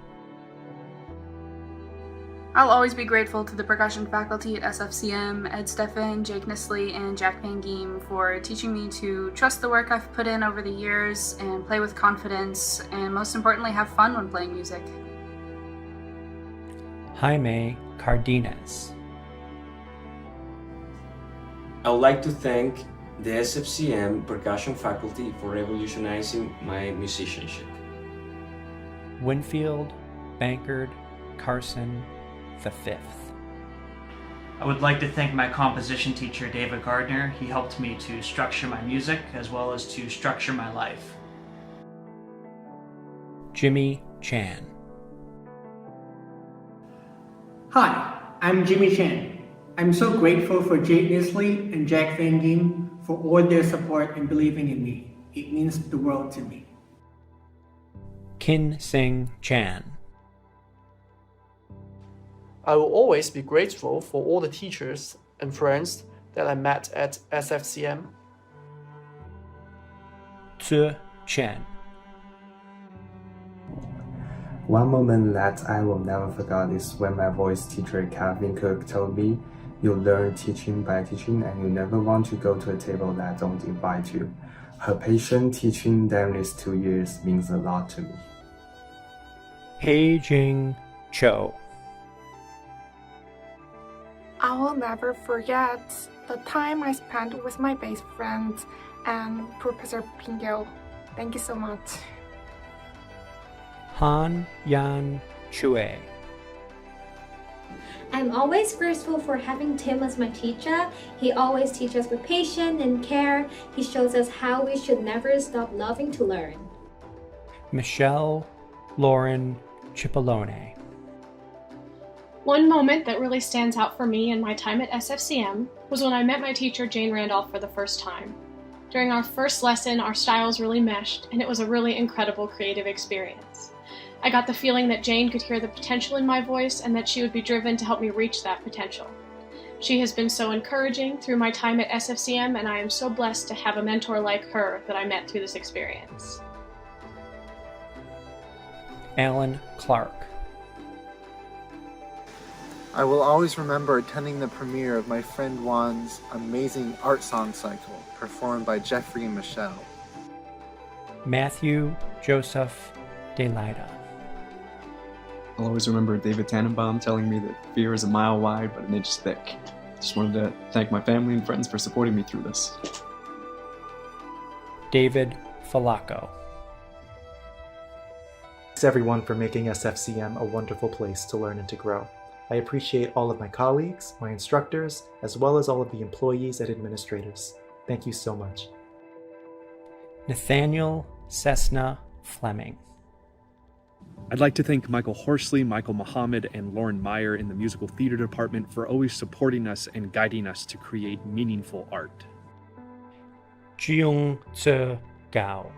I'll always be grateful to the percussion faculty at SFCM, Ed Steffen, Jake Nisley, and Jack Van Geem for teaching me to trust the work I've put in over the years and play with confidence, and most importantly, have fun when playing music. Jaime Cardenas. I would like to thank the SFCM percussion faculty for revolutionizing my musicianship. Winfield Bankard Carson V. I would like to thank my composition teacher, David Gardner. He helped me to structure my music as well as to structure my life. Jimmy Chan. Hi, I'm Jimmy Chan. I'm so grateful for Jake Nisley and Jack Van Geem for all their support and believing in me. It means the world to me. Kin Sing Chan. I will always be grateful for all the teachers and friends that I met at SFCM. Tzu Chen. One moment that I will never forget is when my voice teacher Kevin Cook told me, "You learn teaching by teaching, and you never want to go to a table that don't invite you." Her patient teaching during these 2 years means a lot to me. Hei Jing Cho. I will never forget the time I spent with my best friends and Professor Pingyou. Thank you so much. Han Yan Chue. I'm always grateful for having Tim as my teacher. He always teaches us with patience and care. He shows us how we should never stop loving to learn. Michelle Lauren Cipollone. One moment that really stands out for me in my time at SFCM was when I met my teacher Jane Randolph for the first time. During our first lesson, our styles really meshed, and it was a really incredible creative experience. I got the feeling that Jane could hear the potential in my voice and that she would be driven to help me reach that potential. She has been so encouraging through my time at SFCM, and I am so blessed to have a mentor like her that I met through this experience. Alan Clark. I will always remember attending the premiere of my friend Juan's amazing art song cycle, performed by Jeffrey and Michelle. Matthew Joseph DeLida. I'll always remember David Tannenbaum telling me that fear is a mile wide, but an inch thick. Just wanted to thank my family and friends for supporting me through this. David Falaco. Thanks everyone for making SFCM a wonderful place to learn and to grow. I appreciate all of my colleagues, my instructors, as well as all of the employees and administrators. Thank you so much. Nathaniel Cessna Fleming. I'd like to thank Michael Horsley, Michael Muhammad, and Lauren Meyer in the musical theater department for always supporting us and guiding us to create meaningful art. Jiung Tse Gao.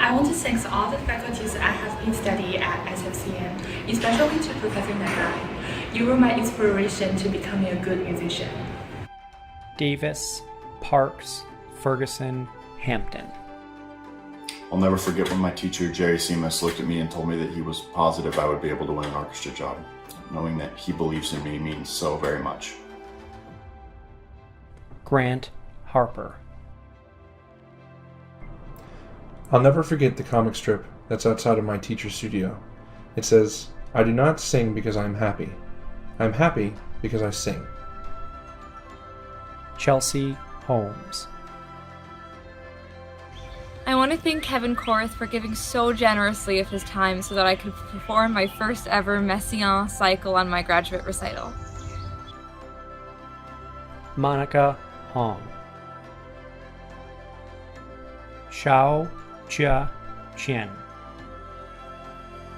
I want to thank all the faculties I have been studying at SFCM, especially to Professor Nagai. You were my inspiration to becoming a good musician. Davis, Parks, Ferguson, Hampton. I'll never forget when my teacher, Jerry Seamus, looked at me and told me that he was positive I would be able to win an orchestra job. Knowing that he believes in me means so very much. Grant Harper. I'll never forget the comic strip that's outside of my teacher's studio. It says, "I do not sing because I'm happy. I'm happy because I sing." Chelsea Holmes. I want to thank Kevin Korth for giving so generously of his time so that I could perform my first ever Messiaen cycle on my graduate recital. Monica Hong. Xiao Jia Qian.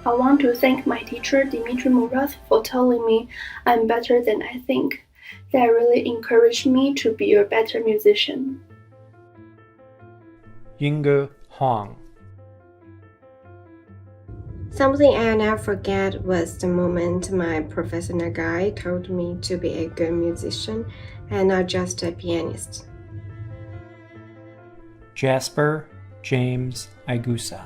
I want to thank my teacher Dimitri Murat for telling me I'm better than I think. That really encouraged me to be a better musician. Yingge Huang. Something I'll never forget was the moment my Professor Nagai told me to be a good musician and not just a pianist. Jasper James Igusa.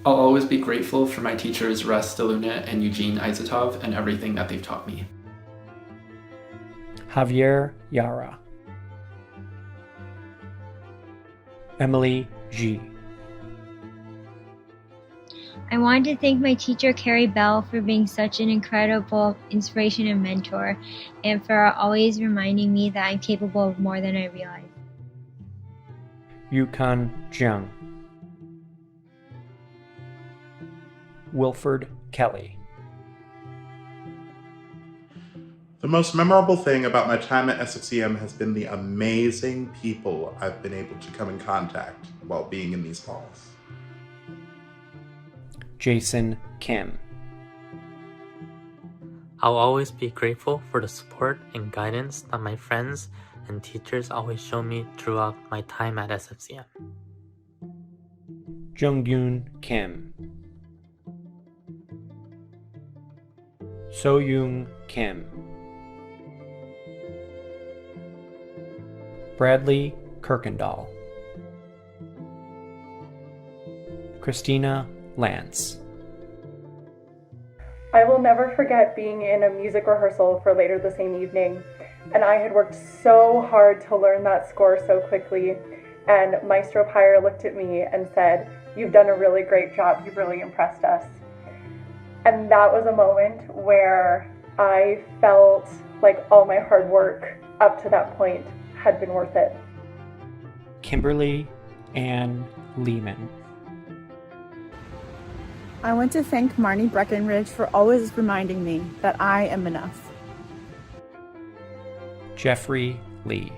I'll always be grateful for my teachers Russ DeLuna and Eugene Izotov and everything that they've taught me. Javier Yara. Emily G. I wanted to thank my teacher Carrie Bell for being such an incredible inspiration and mentor, and for always reminding me that I'm capable of more than I realize. Yukon Jiang. Wilford Kelly. The most memorable thing about my time at SFCM has been the amazing people I've been able to come in contact while being in these halls. Jason Kim. I'll always be grateful for the support and guidance that my friends and teachers always show me throughout my time at SFCM. Jungyoon Kim. Soyoung Kim. Bradley Kirkendall. Cristina Lanz. I will never forget being in a music rehearsal for later the same evening, and I had worked so hard to learn that score so quickly, and Maestro Pyre looked at me and said, "You've done a really great job, you've really impressed us." And that was a moment where I felt like all my hard work up to that point had been worth it. Kimberly Ann Lehman. I want to thank Marnie Breckenridge for always reminding me that I am enough. Jeffrey Lee.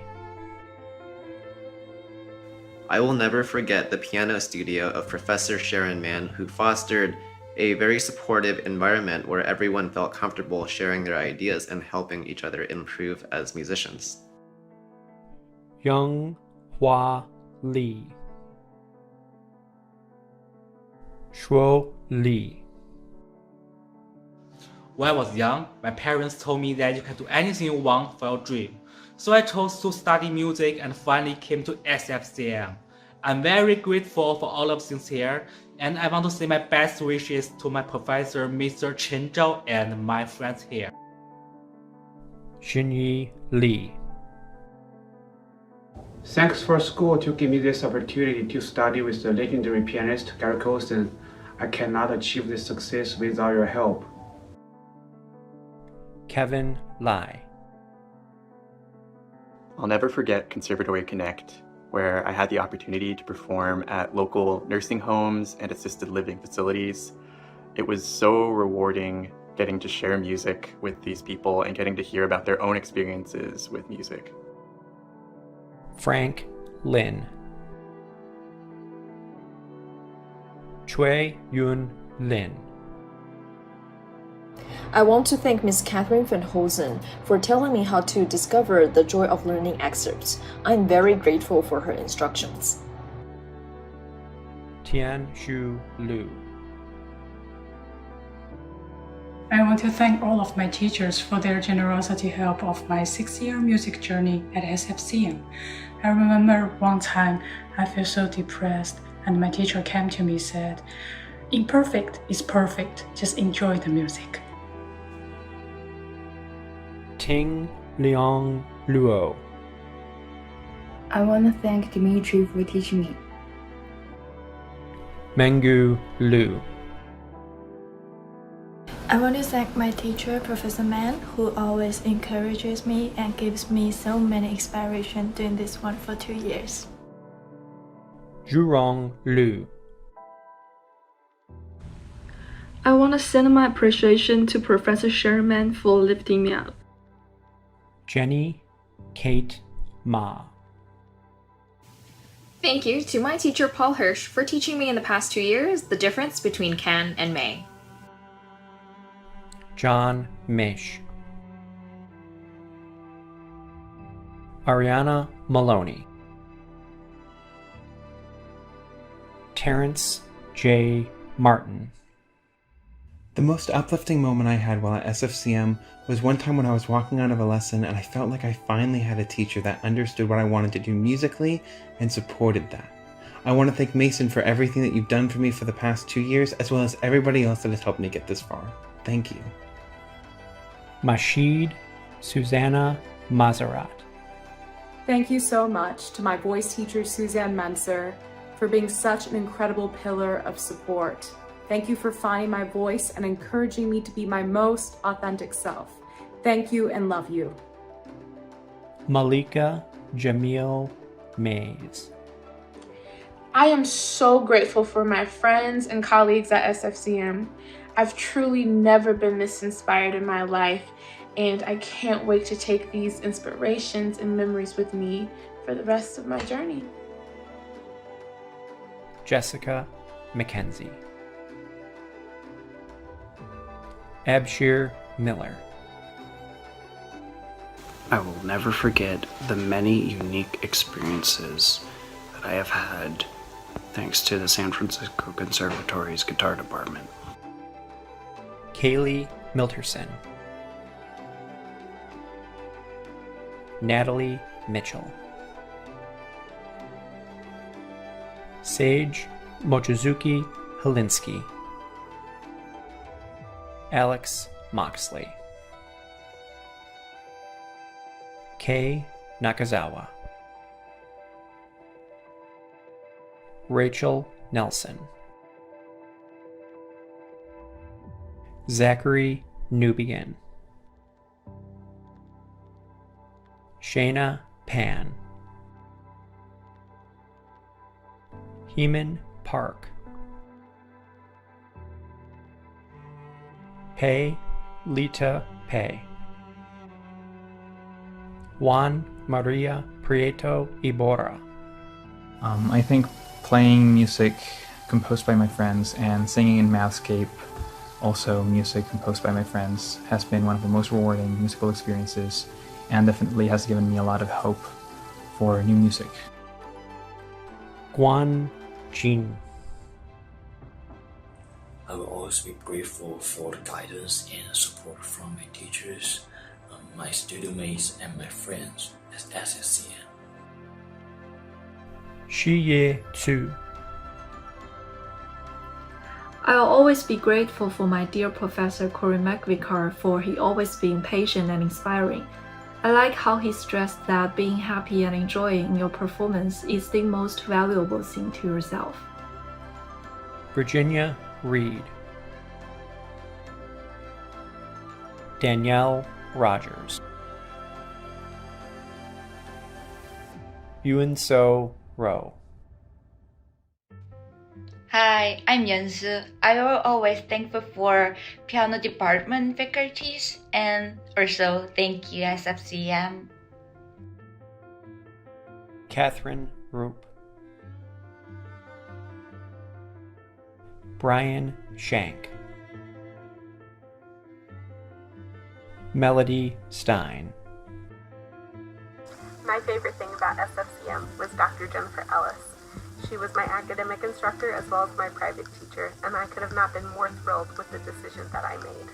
I will never forget the piano studio of Professor Sharon Mann, who fostered a very supportive environment where everyone felt comfortable sharing their ideas and helping each other improve as musicians. Young Hua Lee. Shuo Li. When I was young, my parents told me that you can do anything you want for your dream. So I chose to study music and finally came to SFCM. I'm very grateful for all of things here, and I want to say my best wishes to my professor, Mr. Chen Zhao, and my friends here. Xinyi Li. Thanks for school to give me this opportunity to study with the legendary pianist Gary Colson. I cannot achieve this success without your help. Kevin Lai. I'll never forget Conservatory Connect. where I had the opportunity to perform at local nursing homes and assisted living facilities. It was so rewarding getting to share music with these people and getting to hear about their own experiences with music. Frank Lin. Chui Yun Lin. I want to thank Ms. Catherine Van Hosen for telling me how to discover the joy of learning excerpts. I'm very grateful for her instructions. Tian Shu Lu. I want to thank all of my teachers for their generosity help of my 6-year music journey at SFCM. I remember one time I felt so depressed and my teacher came to me and said, "Imperfect is perfect, just enjoy the music." Ting Liang Luo. I want to thank Dimitri for teaching me. Mengu Lu. I want to thank my teacher, Professor Man, who always encourages me and gives me so many inspiration during this wonderful 2 years. Zhurong Lu. I want to send my appreciation to Professor Sherman for lifting me up. Jenny Kate Ma. Thank you to my teacher Paul Hirsch for teaching me in the past 2 years the difference between can and may. John Mish. Ariana Maloney. Terrence J. Martin. The most uplifting moment I had while at SFCM was one time when I was walking out of a lesson and I felt like I finally had a teacher that understood what I wanted to do musically and supported that. I want to thank Mason for everything that you've done for me for the past 2 years, as well as everybody else that has helped me get this far. Thank you. Mashid Susanna Mazerat. Thank you so much to my voice teacher Suzanne Manser for being such an incredible pillar of support. Thank you for finding my voice and encouraging me to be my most authentic self. Thank you and love you. Malika Jamil Mays. I am so grateful for my friends and colleagues at SFCM. I've truly never been this inspired in my life, and I can't wait to take these inspirations and memories with me for the rest of my journey. Jessica McKenzie. Abshir Miller. I will never forget the many unique experiences that I have had thanks to the San Francisco Conservatory's guitar department. Kaylee Milterson. Natalie Mitchell. Sage Mochizuki Helinsky. Alex Moxley. Kei Nakazawa. Rachel Nelson. Zachary Newbegin. Shayna Pan. Heman Park. Pei Lita Pei. Juan María Prieto Iborra. I think playing music composed by my friends and singing in Mathscape, also music composed by my friends, has been one of the most rewarding musical experiences and definitely has given me a lot of hope for new music. Guan Jin. I will always be grateful for the guidance and support from my teachers, my studio mates, and my friends at SFCM. Shiye Tsu. I'll always be grateful for my dear Professor Corey McVicar for he always being patient and inspiring. I like how he stressed that being happy and enjoying your performance is the most valuable thing to yourself. Virginia Reed. Danielle Rogers. Yuan So row. Hi, I'm Yanzi. I will always thankful for piano department faculties and also thank you SFCM. Catherine Roop. Brian Shank. Melody Stein. My favorite thing about SFCM was Dr. Jennifer Ellis. She was my academic instructor as well as my private teacher, and I could have not been more thrilled with the decision that I made.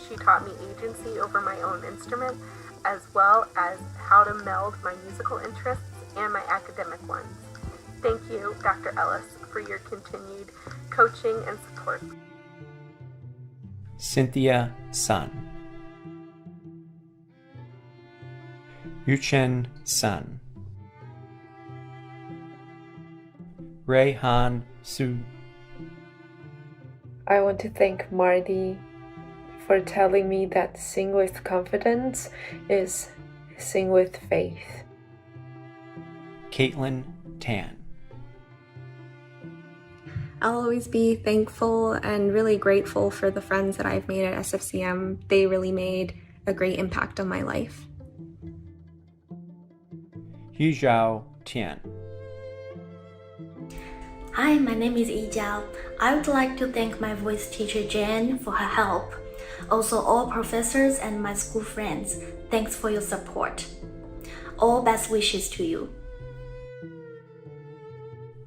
She taught me agency over my own instrument, as well as how to meld my musical interests and my academic ones. Thank you, Dr. Ellis, for your continued coaching and support. Cynthia Sun. Yuchen Sun. Rayhan Su. I want to thank Marty for telling me that sing with confidence is sing with faith. Caitlin Tan. I'll always be thankful and really grateful for the friends that I've made at SFCM. They really made a great impact on my life. Yuzhao Tian. Hi, my name is Yi Jiao. I would like to thank my voice teacher Jen for her help. Also all professors and my school friends, thanks for your support. All best wishes to you.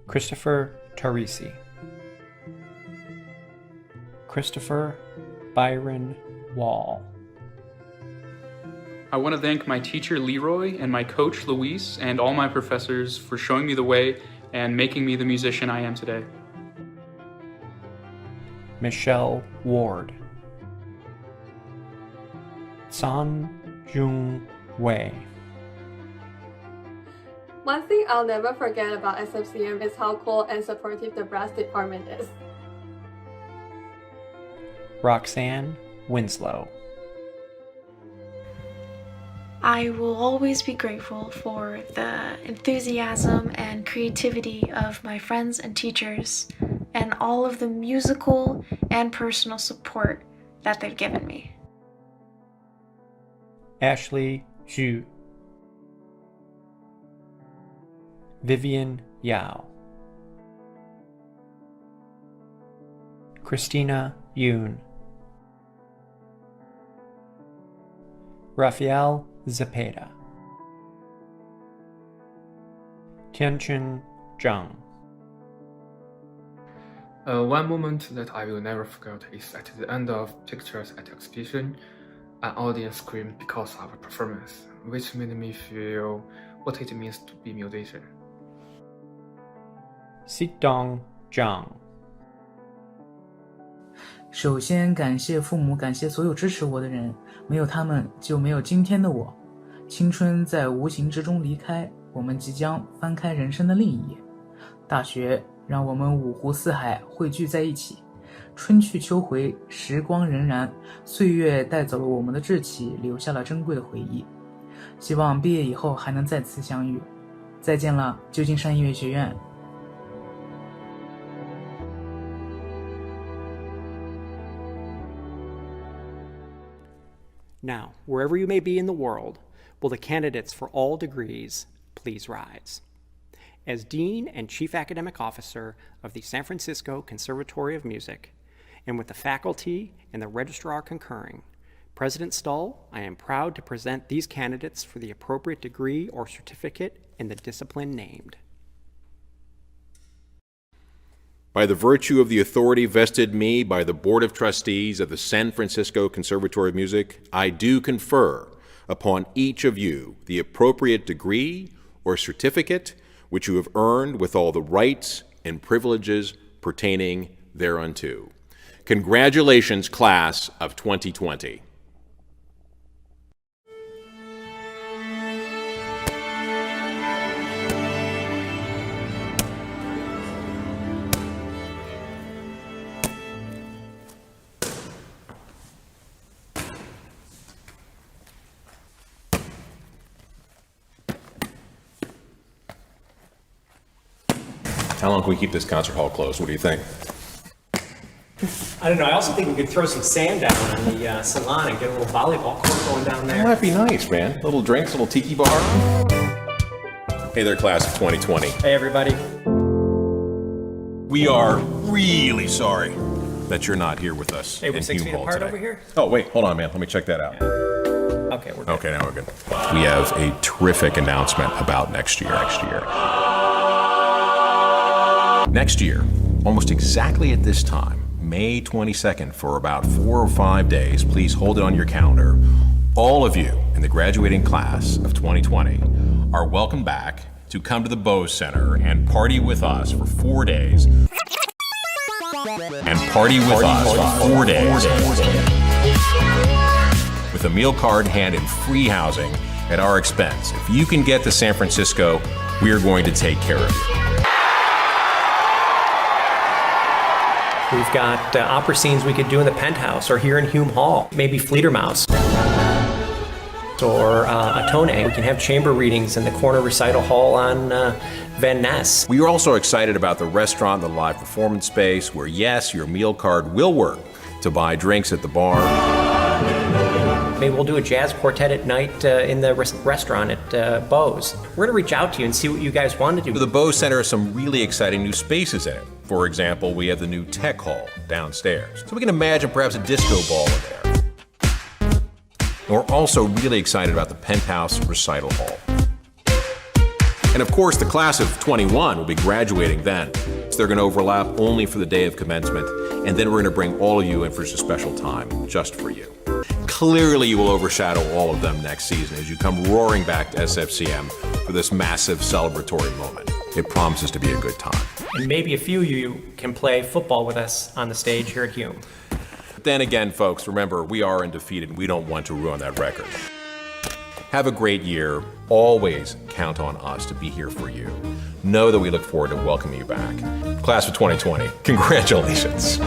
Christopher Tarisi. Christopher Byron Wall. I want to thank my teacher Leroy and my coach Luis and all my professors for showing me the way and making me the musician I am today. Michelle Ward. San Jung Wei. One thing I'll never forget about SFCM is how cool and supportive the brass department is. Roxanne Winslow. I will always be grateful for the enthusiasm and creativity of my friends and teachers and all of the musical and personal support that they've given me. Ashley Zhu. Vivian Yao. Christina Yoon. Rafael Zepeda. Tianchun Zhang. One moment that I will never forget is at the end of Pictures at Exhibition, an audience screamed because of a performance, which made me feel what it means to be a musician. Xidong Zhang. 首先感谢父母，感谢所有支持我的人，没有他们就没有今天的我。青春在无形之中离开，我们即将翻开人生的另一页。大学让我们五湖四海汇聚在一起，春去秋回，时光荏苒，岁月带走了我们的志气，留下了珍贵的回忆。希望毕业以后还能再次相遇。再见了，旧金山音乐学院。Now, wherever you may be in the world, will the candidates for all degrees please rise? As Dean and Chief Academic Officer of the San Francisco Conservatory of Music, and with the faculty and the registrar concurring, President Stull, I am proud to present these candidates for the appropriate degree or certificate in the discipline named. By the virtue of the authority vested me by the Board of Trustees of the San Francisco Conservatory of Music, I do confer upon each of you the appropriate degree or certificate which you have earned with all the rights and privileges pertaining thereunto. Congratulations, class of 2020. How long can we keep this concert hall closed? What do you think? I don't know. I also think we could throw some sand down on the salon and get a little volleyball court going down there. That might be nice, man. Little drinks, little tiki bar. Hey there, class of 2020. Hey, everybody. We are really sorry that you're not here with us. Hey, we're in 6 Hume feet Hall apart today. over here? Oh, wait, hold on, man. Let me check that out. Okay, we're good. Okay, now we're good. We have a terrific announcement about next year. Next year, almost exactly at this time, May 22nd, for about 4 or 5 days, please hold it on your calendar. All of you in the graduating class of 2020 are welcome back to come to the Bose Center and party with us for 4 days. With a meal card hand and free housing at our expense. If you can get to San Francisco, we are going to take care of you. We've got opera scenes we could do in the Penthouse or here in Hume Hall. Maybe Fledermaus or a Tone. We can have chamber readings in the corner recital hall on Van Ness. We are also excited about the restaurant and the live performance space where, yes, your meal card will work to buy drinks at the bar. Maybe we'll do a jazz quartet at night in the restaurant at Bose. We're gonna reach out to you and see what you guys want to do. The Bose Center has some really exciting new spaces in it. For example, we have the new tech hall downstairs. So we can imagine perhaps a disco ball in there. We're also really excited about the Penthouse recital hall. And of course, the class of 21 will be graduating then. So they're gonna overlap only for the day of commencement, and then we're gonna bring all of you in for just a special time, just for you. Clearly, you will overshadow all of them next season as you come roaring back to SFCM for this massive celebratory moment. It promises to be a good time. And maybe a few of you can play football with us on the stage here at Hume. But then again, folks, remember, we are undefeated and we don't want to ruin that record. Have a great year. Always count on us to be here for you. Know that we look forward to welcoming you back. Class of 2020, congratulations.